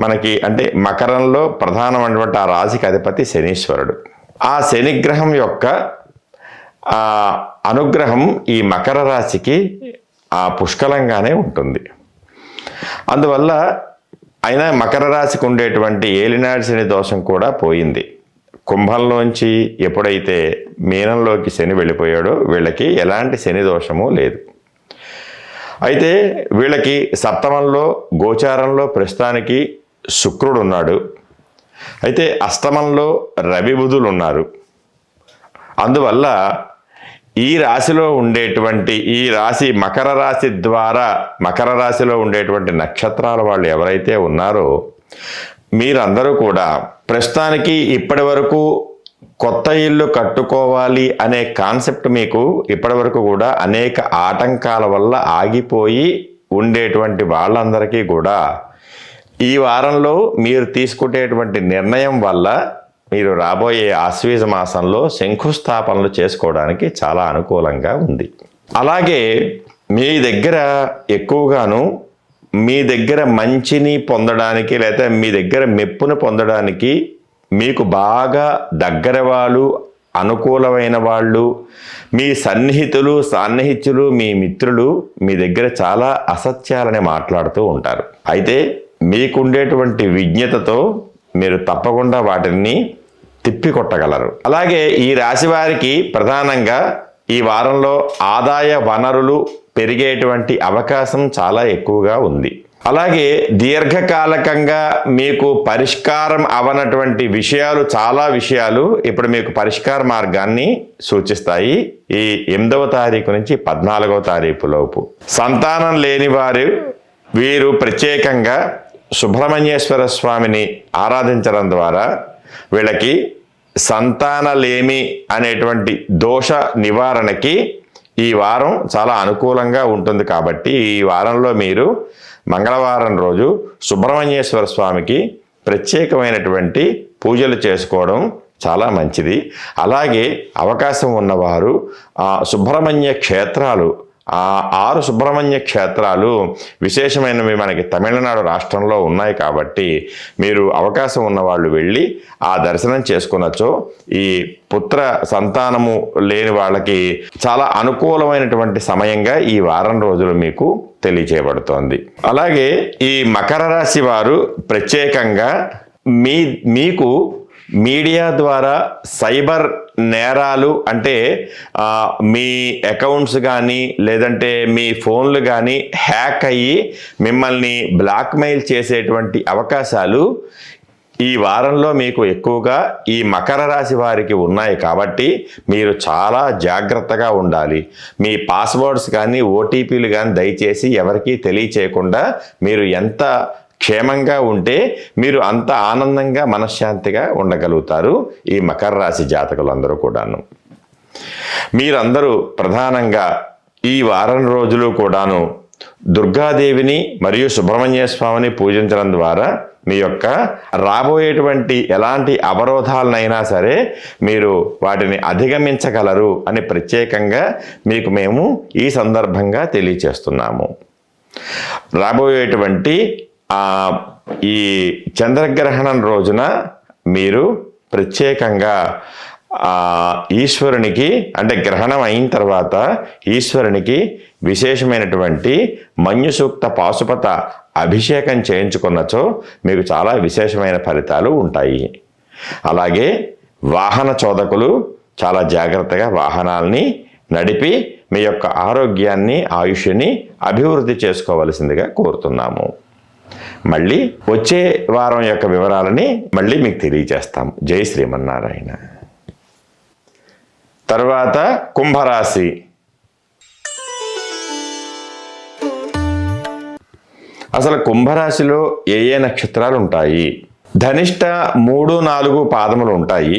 [SPEAKER 1] మనకి, అంటే మకరంలో ప్రధానమైనటువంటి ఆ రాశికి అధిపతి శనీశ్వరుడు. ఆ శనిగ్రహం యొక్క అనుగ్రహం ఈ మకర రాశికి పుష్కలంగానే ఉంటుంది. అందువల్ల అయినా మకర రాశికి ఉండేటువంటి ఏలినాటి శని దోషం కూడా పోయింది. కుంభంలోంచి ఎప్పుడైతే మీనంలోకి శని వెళ్ళిపోయాడో వీళ్ళకి ఎలాంటి శని దోషము లేదు. అయితే వీళ్ళకి సప్తమంలో గోచారంలో ప్రస్తుతానికి శుక్రుడు ఉన్నాడు. అయితే అష్టమంలో రవి బుధులు ఉన్నారు. అందువల్ల ఈ రాశిలో ఉండేటువంటి ఈ రాశి మకర రాశి ద్వారా మకర రాశిలో ఉండేటువంటి నక్షత్రాల వాళ్ళు ఎవరైతే ఉన్నారో మీరందరూ కూడా ప్రస్తుతానికి ఇప్పటి వరకు కొత్త ఇల్లు కట్టుకోవాలి అనే కాన్సెప్ట్ మీకు ఇప్పటి వరకు కూడా అనేక ఆటంకాల వల్ల ఆగిపోయి ఉండేటువంటి వాళ్ళందరికీ కూడా ఈ వారంలో మీరు తీసుకునేటువంటి నిర్ణయం వల్ల మీరు రాబోయే ఆశ్వీజ మాసంలో శంకుస్థాపనలు చేసుకోవడానికి చాలా అనుకూలంగా ఉంది. అలాగే మీ దగ్గర ఎక్కువగాను మీ దగ్గర మంచిని పొందడానికి లేదా మీ దగ్గర మెప్పును పొందడానికి మీకు బాగా దగ్గర వాళ్ళు, అనుకూలమైన వాళ్ళు, మీ సన్నిహితులు, సాన్నిహిత్యులు, మీ మిత్రులు మీ దగ్గర చాలా అసత్యాలని మాట్లాడుతూ ఉంటారు. అయితే మీకుండేటువంటి విజ్ఞతతో మీరు తప్పకుండా వాటిని తిప్పికొట్టగలరు. అలాగే ఈ రాశి వారికి ప్రధానంగా ఈ వారంలో ఆదాయ వనరులు పెరిగేటువంటి అవకాశం చాలా ఎక్కువగా ఉంది. అలాగే దీర్ఘకాలికంగా మీకు పరిష్కారం అవనటువంటి విషయాలు, చాలా విషయాలు ఇప్పుడు మీకు పరిష్కార మార్గాన్ని సూచిస్తాయి. ఈ 8వ తారీఖు నుంచి 14వ తారీఖు లోపు సంతానం లేని వీరు ప్రత్యేకంగా సుబ్రహ్మణ్యేశ్వర స్వామిని ఆరాధించడం ద్వారా వీళ్ళకి సంతానలేమి అనేటువంటి దోష నివారణకి ఈ వారం చాలా అనుకూలంగా ఉంటుంది. కాబట్టి ఈ వారంలో మీరు మంగళవారం రోజు సుబ్రహ్మణ్యేశ్వర స్వామికి ప్రత్యేకమైనటువంటి పూజలు చేసుకోవడం చాలా మంచిది. అలాగే అవకాశం ఉన్నవారు సుబ్రహ్మణ్య క్షేత్రాలు, 6 సుబ్రహ్మణ్య క్షేత్రాలు విశేషమైనవి మనకి తమిళనాడు రాష్ట్రంలో ఉన్నాయి. కాబట్టి మీరు అవకాశం ఉన్నవాళ్ళు వెళ్ళి ఆ దర్శనం చేసుకునొచ్చు. ఈ పుత్ర సంతానము లేని వాళ్ళకి చాలా అనుకూలమైనటువంటి సమయంగా ఈ వారం రోజులు మీకు తెలియచేయబడుతోంది. అలాగే ఈ మకర రాశి వారు ప్రత్యేకంగా మీకు మీడియా ద్వారా సైబర్ నేరాలు, అంటే మీ అకౌంట్స్ కానీ లేదంటే మీ ఫోన్లు కానీ హ్యాక్ అయ్యి మిమ్మల్ని బ్లాక్మెయిల్ చేసేటువంటి అవకాశాలు ఈ వారంలో మీకు ఎక్కువగా ఈ మకర రాశి వారికి ఉన్నాయి. కాబట్టి మీరు చాలా జాగ్రత్తగా ఉండాలి. మీ పాస్వర్డ్స్ కానీ ఓటీపీలు కానీ దయచేసి ఎవరికీ తెలియచేయకుండా మీరు ఎంత క్షేమంగా ఉంటే మీరు అంత ఆనందంగా మనశ్శాంతిగా ఉండగలుగుతారు ఈ మకర రాశి జాతకులందరూ కూడాను. మీరందరూ ప్రధానంగా ఈ వారం రోజులు కూడాను దుర్గాదేవిని మరియు సుబ్రహ్మణ్య స్వామిని పూజించడం ద్వారా మీ యొక్క రాబోయేటువంటి ఎలాంటి అవరోధాలనైనా సరే మీరు వాటిని అధిగమించగలరు అని ప్రత్యేకంగా మీకు మేము ఈ సందర్భంగా తెలియచేస్తున్నాము. రాబోయేటువంటి ఈ చంద్రగ్రహణం రోజున మీరు ప్రత్యేకంగా ఈశ్వరునికి, అంటే గ్రహణం అయిన తర్వాత ఈశ్వరునికి విశేషమైనటువంటి మన్యు సూక్త పాశుపత అభిషేకం చేయించుకున్నచో మీకు చాలా విశేషమైన ఫలితాలు ఉంటాయి. అలాగే వాహన చోదకులు చాలా జాగ్రత్తగా వాహనాల్ని నడిపి మీ యొక్క ఆరోగ్యాన్ని, ఆయుష్ని అభివృద్ధి చేసుకోవలసిందిగా కోరుతున్నాము. మళ్ళీ వచ్చే వారం యొక్క వివరాలని మళ్ళీ మీకు తెలియజేస్తాం. జై శ్రీమన్నారాయణ. తర్వాత కుంభరాశి. అసలు కుంభరాశిలో ఏ నక్షత్రాలు ఉంటాయి? ధనిష్ట 3, 4 పాదములు ఉంటాయి.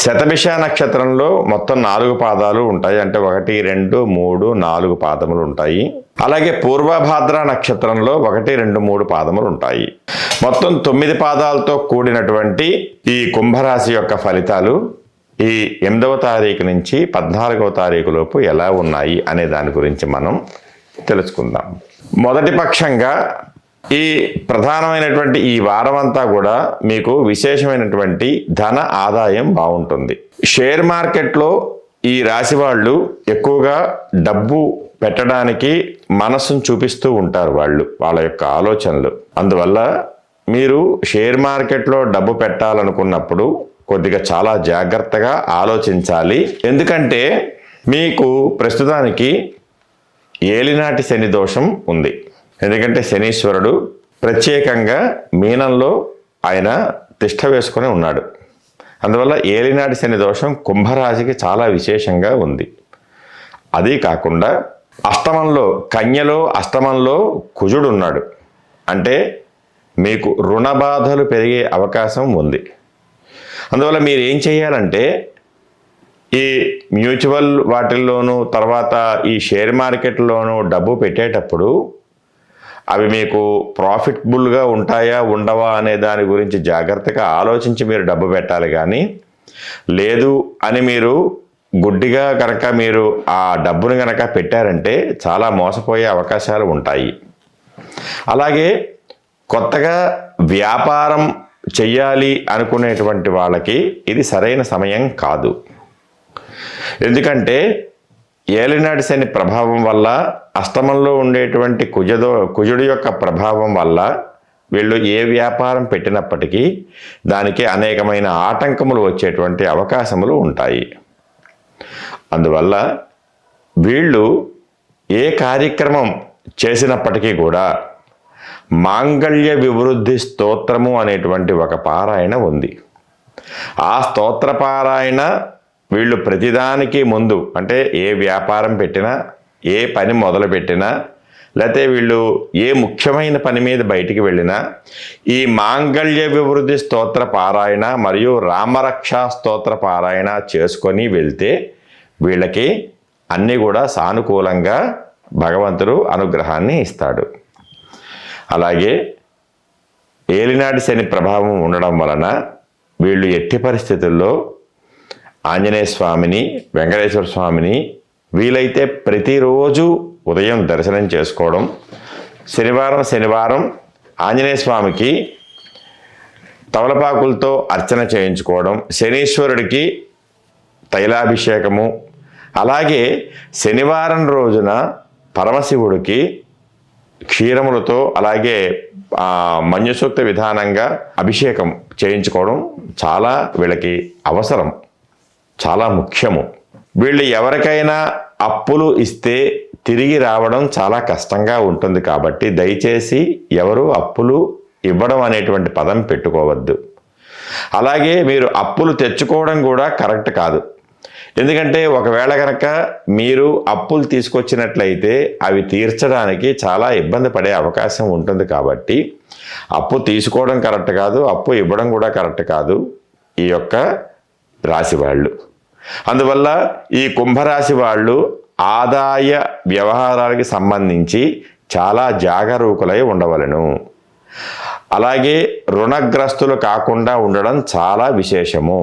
[SPEAKER 1] శతభిష నక్షత్రంలో మొత్తం 4 పాదాలు ఉంటాయి. అంటే 1, 2, 3, 4 పాదములు ఉంటాయి. అలాగే పూర్వభాద్ర నక్షత్రంలో 1, 2, 3 పాదములు ఉంటాయి. మొత్తం 9 పాదాలతో కూడినటువంటి ఈ కుంభరాశి యొక్క ఫలితాలు ఈ 8వ తారీఖు నుంచి 14వ తారీఖు లోపు ఎలా ఉన్నాయి అనే దాని గురించి మనం తెలుసుకుందాం. మొదటి పక్షంగా ఈ ప్రధానమైనటువంటి ఈ వారం అంతా కూడా మీకు విశేషమైనటువంటి ధన ఆదాయం బాగుంటుంది. షేర్ మార్కెట్లో ఈ రాశి వాళ్ళు ఎక్కువగా డబ్బు పెట్టడానికి మనస్సును చూపిస్తూ ఉంటారు వాళ్ళ యొక్క ఆలోచనలు. అందువల్ల మీరు షేర్ మార్కెట్లో డబ్బు పెట్టాలనుకున్నప్పుడు కొద్దిగా చాలా జాగ్రత్తగా ఆలోచించాలి. ఎందుకంటే మీకు ప్రస్తుతానికి ఏలినాటి శని దోషం ఉంది. ఎందుకంటే శనీశ్వరుడు ప్రత్యేకంగా మీనంలో ఆయన తిష్ట వేసుకొని ఉన్నాడు. అందువల్ల ఏలినాటి శని దోషం కుంభరాశికి చాలా విశేషంగా ఉంది. అది కాకుండా అష్టమంలో, కన్యలో అష్టమంలో కుజుడు ఉన్నాడు. అంటే మీకు రుణ బాధలు పెరిగే అవకాశం ఉంది. అందువల్ల మీరు ఏం చేయాలంటే ఈ మ్యూచువల్ వాటిల్లోనూ తర్వాత ఈ షేర్ మార్కెట్లోనూ డబ్బు పెట్టేటప్పుడు అవి మీకు ప్రాఫిటబుల్గా ఉంటాయా ఉండవా అనే దాని గురించి జాగ్రత్తగా ఆలోచించి మీరు డబ్బు పెట్టాలి. కానీ లేదు అని మీరు గుడ్డిగా కనుక మీరు ఆ డబ్బుని కనుక పెట్టారంటే చాలా మోసపోయే అవకాశాలు ఉంటాయి. అలాగే కొత్తగా వ్యాపారం చెయ్యాలి అనుకునేటువంటి వాళ్ళకి ఇది సరైన సమయం కాదు. ఎందుకంటే ఏలినాటి శని ప్రభావం వల్ల, అష్టమంలో ఉండేటువంటి కుజుడి యొక్క ప్రభావం వల్ల వీళ్ళు ఏ వ్యాపారం పెట్టినప్పటికీ దానికి అనేకమైన ఆటంకములు వచ్చేటువంటి అవకాశములు ఉంటాయి. అందువల్ల వీళ్ళు ఏ కార్యక్రమం చేసినప్పటికీ కూడా మాంగళ్య వివృద్ధి స్తోత్రము అనేటువంటి ఒక పారాయణ ఉంది. ఆ స్తోత్ర పారాయణ వీళ్ళు ప్రతిదానికి ముందు, అంటే ఏ వ్యాపారం పెట్టినా, ఏ పని మొదలుపెట్టినా లేకపోతే వీళ్ళు ఏ ముఖ్యమైన పని మీద బయటికి వెళ్ళినా ఈ మాంగళ్య వివృద్ధి స్తోత్ర పారాయణ మరియు రామరక్షా స్తోత్ర పారాయణ చేసుకొని వెళ్తే వీళ్ళకి అన్నీ కూడా సానుకూలంగా భగవంతుడు అనుగ్రహాన్ని ఇస్తాడు. అలాగే ఏలినాటి శని ప్రభావం ఉండడం వలన వీళ్ళు ఎట్టి పరిస్థితుల్లో ఆంజనేయ స్వామిని, వెంకటేశ్వర స్వామిని వీలైతే ప్రతిరోజు ఉదయం దర్శనం చేసుకోవడం, శనివారం ఆంజనేయ స్వామికి తమలపాకులతో అర్చన చేయించుకోవడం, శనీశ్వరుడికి తైలాభిషేకము, అలాగే శనివారం రోజున పరమశివుడికి క్షీరములతో అలాగే మన్యుసూక్త విధానంగా అభిషేకం చేయించుకోవడం చాలా వీళ్ళకి అవసరం, చాలా ముఖ్యము. వీళ్ళు ఎవరికైనా అప్పులు ఇస్తే తిరిగి రావడం చాలా కష్టంగా ఉంటుంది కాబట్టి దయచేసి ఎవరు అప్పులు ఇవ్వడం అనేటువంటి పదం పెట్టుకోవద్దు. అలాగే మీరు అప్పులు తెచ్చుకోవడం కూడా కరెక్ట్ కాదు. ఎందుకంటే ఒకవేళ కనుక మీరు అప్పులు తీసుకొచ్చినట్లయితే అవి తీర్చడానికి చాలా ఇబ్బంది పడే అవకాశం ఉంటుంది కాబట్టి అప్పు తీసుకోవడం కరెక్ట్ కాదు, అప్పు ఇవ్వడం కూడా కరెక్ట్ కాదు ఈ యొక్క రాశి వాళ్ళు. అందువల్ల ఈ కుంభరాశి వాళ్ళు ఆదాయ వ్యవహారాలకి సంబంధించి చాలా జాగరూకులై ఉండవలెను. అలాగే రుణగ్రస్తులు కాకుండా ఉండడం చాలా విశేషము.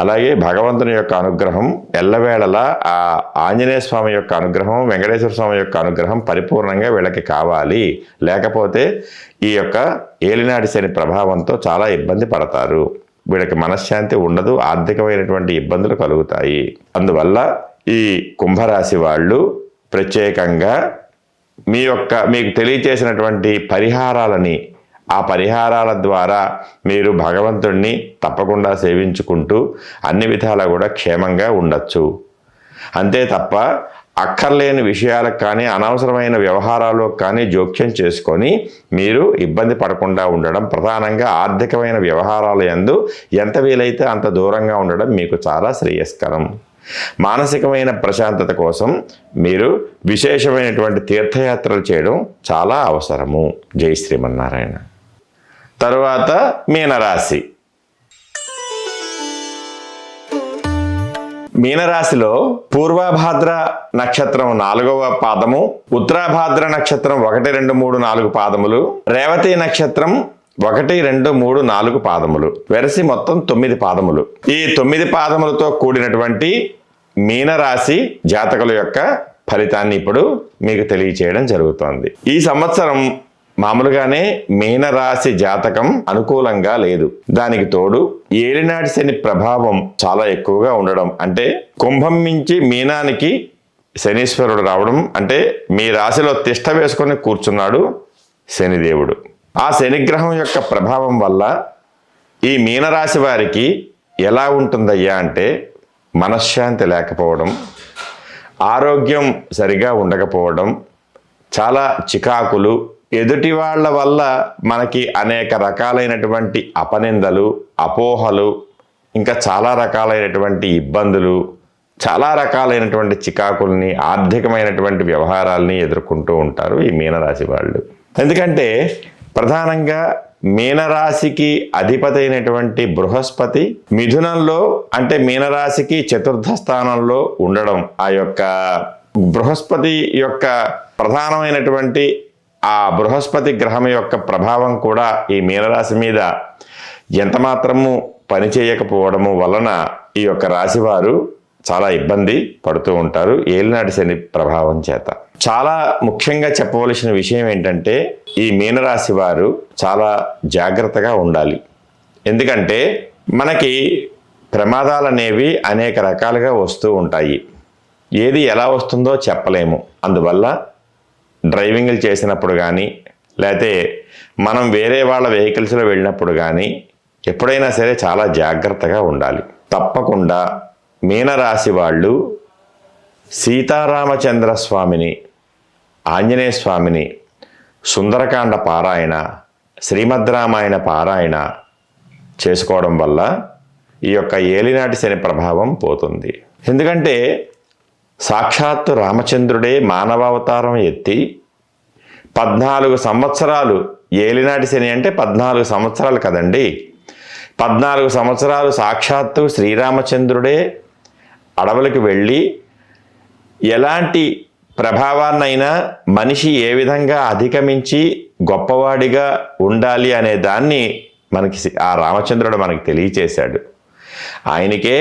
[SPEAKER 1] అలాగే భగవంతుని యొక్క అనుగ్రహం ఎల్లవేళలా ఆ ఆంజనేయ స్వామి యొక్క అనుగ్రహం, వెంకటేశ్వర స్వామి యొక్క అనుగ్రహం పరిపూర్ణంగా వీళ్ళకి కావాలి. లేకపోతే ఈ యొక్క ఏలినాటి శని ప్రభావంతో చాలా ఇబ్బంది పడతారు. వీళ్ళకి మనశ్శాంతి ఉండదు, ఆర్థికమైనటువంటి ఇబ్బందులు కలుగుతాయి. అందువల్ల ఈ కుంభరాశి వాళ్ళు ప్రత్యేకంగా మీకు తెలియచేసినటువంటి పరిహారాలని, ఆ పరిహారాల ద్వారా మీరు భగవంతుణ్ణి తప్పకుండా సేవించుకుంటూ అన్ని విధాలా కూడా క్షేమంగా ఉండొచ్చు. అంతే తప్ప అక్కర్లేని విషయాలకు కానీ అనవసరమైన వ్యవహారాలకు కానీ జోక్యం చేసుకొని మీరు ఇబ్బంది పడకుండా ఉండడం, ప్రధానంగా ఆర్థికమైన వ్యవహారాల యందు ఎంత వీలైతే అంత దూరంగా ఉండడం మీకు చాలా శ్రేయస్కరం. మానసికమైన ప్రశాంతత కోసం మీరు విశేషమైనటువంటి తీర్థయాత్రలు చేయడం చాలా అవసరము. జై శ్రీమన్నారాయణ. తరువాత మీనరాశి. మీనరాశిలో పూర్వభాద్ర నక్షత్రం 4వ పాదము, ఉత్తరాభాద్ర నక్షత్రం 1, 2, 3, 4 పాదములు, రేవతి నక్షత్రం 1, 2, 3, 4 పాదములు, వెరసి మొత్తం 9 పాదములు. ఈ 9 పాదములతో కూడినటువంటి మీనరాశి జాతకుల యొక్క ఫలితాన్ని ఇప్పుడు మీకు తెలియచేయడం జరుగుతోంది. ఈ సంవత్సరం మామూలుగానే మీనరాశి జాతకం అనుకూలంగా లేదు. దానికి తోడు ఏలినాటి శని ప్రభావం చాలా ఎక్కువగా ఉండడం, అంటే కుంభం నుంచి మీనానికి శనీశ్వరుడు రావడం, అంటే మీ రాశిలో తిష్ట వేసుకొని కూర్చున్నాడు శనిదేవుడు. ఆ శనిగ్రహం యొక్క ప్రభావం వల్ల ఈ మీనరాశి వారికి ఎలా ఉంటుందయ్యా అంటే మనశ్శాంతి లేకపోవడం, ఆరోగ్యం సరిగా ఉండకపోవడం, చాలా చికాకులు, ఎదుటి వాళ్ళ వల్ల మనకి అనేక రకాలైనటువంటి అపనిందలు, అపోహలు, ఇంకా చాలా రకాలైనటువంటి ఇబ్బందులు, చాలా రకాలైనటువంటి చికాకుల్ని, ఆర్థికమైనటువంటి వ్యవహారాల్ని ఎదుర్కొంటూ ఉంటారు ఈ మీనరాశి వాళ్ళు. ఎందుకంటే ప్రధానంగా మీనరాశికి అధిపతి అయినటువంటి బృహస్పతి మిథునంలో, అంటే మీనరాశికి 4వ స్థానంలో ఉండడం, ఆ యొక్క బృహస్పతి యొక్క ప్రధానమైనటువంటి ఆ బృహస్పతి గ్రహం యొక్క ప్రభావం కూడా ఈ మీనరాశి మీద ఎంత మాత్రము పనిచేయకపోవడము వలన ఈ యొక్క రాశివారు చాలా ఇబ్బంది పడుతూ ఉంటారు ఏలినాటి శని ప్రభావం చేత. చాలా ముఖ్యంగా చెప్పవలసిన విషయం ఏంటంటే ఈ మీనరాశి వారు చాలా జాగ్రత్తగా ఉండాలి. ఎందుకంటే మనకి ప్రమాదాలు అనేవి అనేక రకాలుగా వస్తూ ఉంటాయి. ఏది ఎలా వస్తుందో చెప్పలేము. అందువల్ల డ్రైవింగ్లు చేసినప్పుడు కానీ, లేకపోతే మనం వేరే వాళ్ళ వెహికల్స్లో వెళ్ళినప్పుడు కానీ ఎప్పుడైనా సరే చాలా జాగ్రత్తగా ఉండాలి. తప్పకుండా మీనరాశి వాళ్ళు సీతారామచంద్ర స్వామిని, ఆంజనేయ స్వామిని, సుందరకాండ పారాయణ, శ్రీమద్రామాయణ పారాయణ చేసుకోవడం వల్ల ఈ యొక్క ఏలినాటి శని ప్రభావం పోతుంది. ఎందుకంటే సాక్షాత్తు రామచంద్రుడే మానవావతారం ఎత్తి 14 సంవత్సరాలు ఏలినాటి శని అంటే 14 సంవత్సరాలు కదండి. 14 సంవత్సరాలు సాక్షాత్తు శ్రీరామచంద్రుడే అడవులకు వెళ్ళి ఎలాంటి ప్రభావాన్నైనా మనిషి ఏ విధంగా అధిగమించి గొప్పవాడిగా ఉండాలి అనే దాన్ని మనకి ఆ రామచంద్రుడు మనకి తెలియచేశాడు. ఆయనకే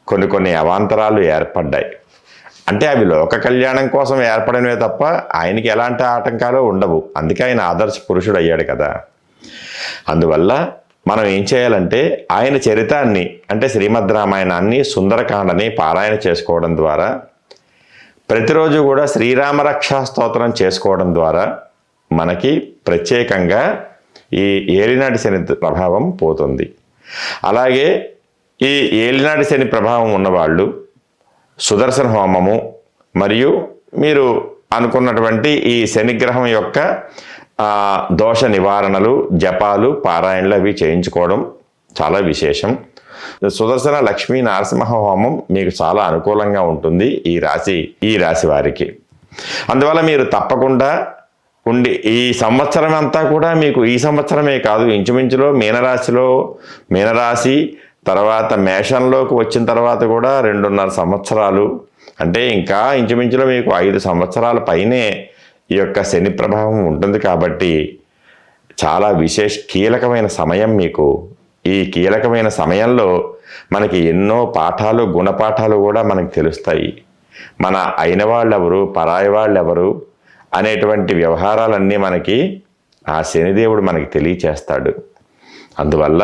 [SPEAKER 1] కొన్ని అవాంతరాలు ఏర్పడ్డాయి. అంటే అవి లోక కళ్యాణం కోసం ఏర్పడినవే తప్ప ఆయనకి ఎలాంటి ఆటంకాలు ఉండవు. అందుకే ఆయన ఆదర్శ పురుషుడు అయ్యాడు కదా. అందువల్ల మనం ఏం చేయాలంటే ఆయన చరితాన్ని అంటే శ్రీమద్ రామాయణాన్ని, సుందరకాండని పారాయణ చేసుకోవడం ద్వారా, ప్రతిరోజు కూడా శ్రీరామరక్షా స్తోత్రం చేసుకోవడం ద్వారా మనకి ప్రత్యేకంగా ఈ ఏలినాటి శని ప్రభావం పోతుంది. అలాగే ఈ ఏలినాటి శని ప్రభావం ఉన్నవాళ్ళు సుదర్శన హోమము మరియు మీరు అనుకున్నటువంటి ఈ శనిగ్రహం యొక్క దోష నివారణలు, జపాలు, పారాయణలు అవి చేయించుకోవడం చాలా విశేషం. సుదర్శన లక్ష్మీ నరసింహ హోమం మీకు చాలా అనుకూలంగా ఉంటుంది ఈ రాశి వారికి. అందువల్ల మీరు తప్పకుండా ఉండి ఈ సంవత్సరం అంతా కూడా మీకు ఈ సంవత్సరమే కాదు, ఇంచుమించులో మీనరాశి తర్వాత మేషంలోకి వచ్చిన తర్వాత కూడా 2.5 సంవత్సరాలు, అంటే ఇంకా ఇంచుమించులో మీకు 5 సంవత్సరాల పైనే ఈ యొక్క శని ప్రభావం ఉంటుంది. కాబట్టి చాలా కీలకమైన సమయం మీకు. ఈ కీలకమైన సమయంలో మనకి ఎన్నో పాఠాలు, గుణపాఠాలు కూడా మనకు తెలుస్తాయి. మన అయిన వాళ్ళెవరు, పరాయి వాళ్ళెవరు అనేటువంటి వ్యవహారాలన్నీ మనకి ఆ శనిదేవుడు మనకి తెలియచేస్తాడు. అందువల్ల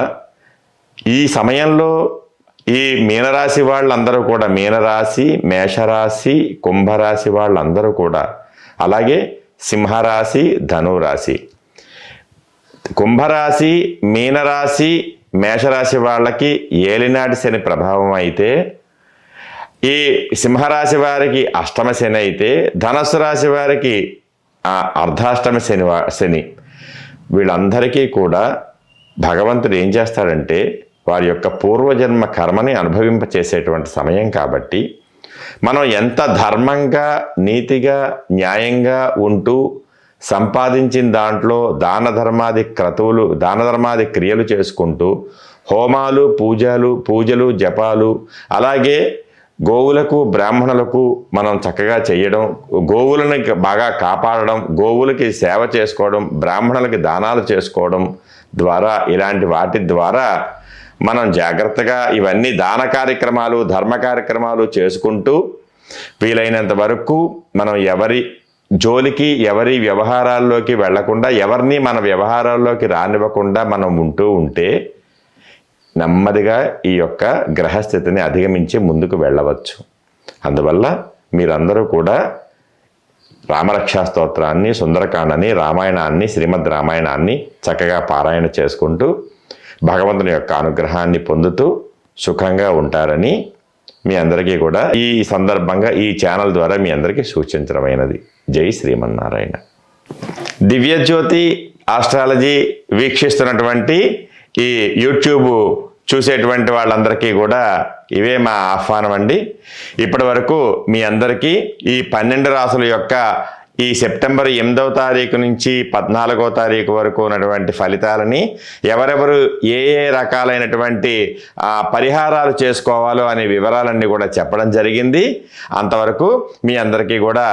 [SPEAKER 1] ఈ సమయంలో ఈ మీనరాశి వాళ్ళందరూ కూడా, మీనరాశి, మేషరాశి, కుంభరాశి వాళ్ళందరూ కూడా, అలాగే సింహరాశి, ధనురాశి, కుంభరాశి, మీనరాశి, మేషరాశి వాళ్ళకి ఏలినాటి శని ప్రభావం అయితే, ఈ సింహరాశి వారికి అష్టమ శని అయితే, ధనస్సు రాశి వారికి అర్ధాష్టమ శని. వీళ్ళందరికీ కూడా భగవంతుడు ఏం చేస్తాడంటే వారి యొక్క పూర్వజన్మ కర్మని అనుభవింపచేసేటువంటి సమయం. కాబట్టి మనం ఎంత ధర్మంగా, నీతిగా, న్యాయంగా ఉంటూ సంపాదించిన దాంట్లో దాన ధర్మాది క్రియలు చేసుకుంటూ హోమాలు, పూజలు, జపాలు, అలాగే గోవులకు, బ్రాహ్మణులకు మనం చక్కగా చేయడం, గోవులను బాగా కాపాడడం, గోవులకి సేవ చేసుకోవడం, బ్రాహ్మణులకి దానాలు చేసుకోవడం ద్వారా, ఇలాంటి వాటి ద్వారా మనం జాగ్రత్తగా ఇవన్నీ దాన కార్యక్రమాలు, ధర్మ కార్యక్రమాలు చేసుకుంటూ వీలైనంత వరకు మనం ఎవరి జోలికి, ఎవరి వ్యవహారాల్లోకి వెళ్లకుండా, ఎవరిని మన వ్యవహారాల్లోకి రానివ్వకుండా మనం ఉంటే నెమ్మదిగా ఈ యొక్క గ్రహస్థితిని అధిగమించి ముందుకు వెళ్ళవచ్చు. అందువల్ల మీరందరూ కూడా రామరక్షా స్తోత్రాన్ని, సుందరకాండని, రామాయణాన్ని, శ్రీమద్ రామాయణాన్ని చక్కగా పారాయణ చేసుకుంటూ భగవంతుని యొక్క అనుగ్రహాన్ని పొందుతూ సుఖంగా ఉంటారని మీ అందరికీ కూడా ఈ సందర్భంగా ఈ ఛానల్ ద్వారా మీ అందరికీ సూచించడమైనది. జై శ్రీమన్నారాయణ. దివ్యజ్యోతి ఆస్ట్రాలజీ వీక్షిస్తున్నటువంటి ఈ యూట్యూబ్ చూసేటువంటి వాళ్ళందరికీ కూడా ఇవే మా ఆహ్వానం అండి. ఇప్పటి వరకు మీ అందరికీ ఈ 12 రాసుల యొక్క ఈ సెప్టెంబర్ 8వ తారీఖు నుంచి 14వ తారీఖు వరకు ఉన్నటువంటి ఫలితాలని, ఎవరెవరు ఏ రకాలైనటువంటి పరిహారాలు చేసుకోవాలో అనే వివరాలన్నీ కూడా చెప్పడం జరిగింది. అంతవరకు మీ అందరికీ కూడా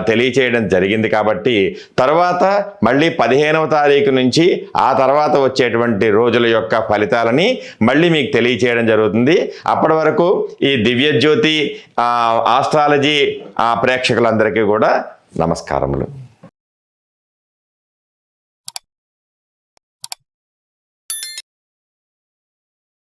[SPEAKER 1] తెలియచేయడం జరిగింది. కాబట్టి తర్వాత మళ్ళీ 15వ తారీఖు నుంచి ఆ తర్వాత వచ్చేటువంటి రోజుల యొక్క ఫలితాలని మళ్ళీ మీకు తెలియచేయడం జరుగుతుంది. అప్పటి వరకు ఈ దివ్యజ్యోతి ఆస్ట్రాలజీ ప్రేక్షకులందరికీ కూడా నమస్కారములు.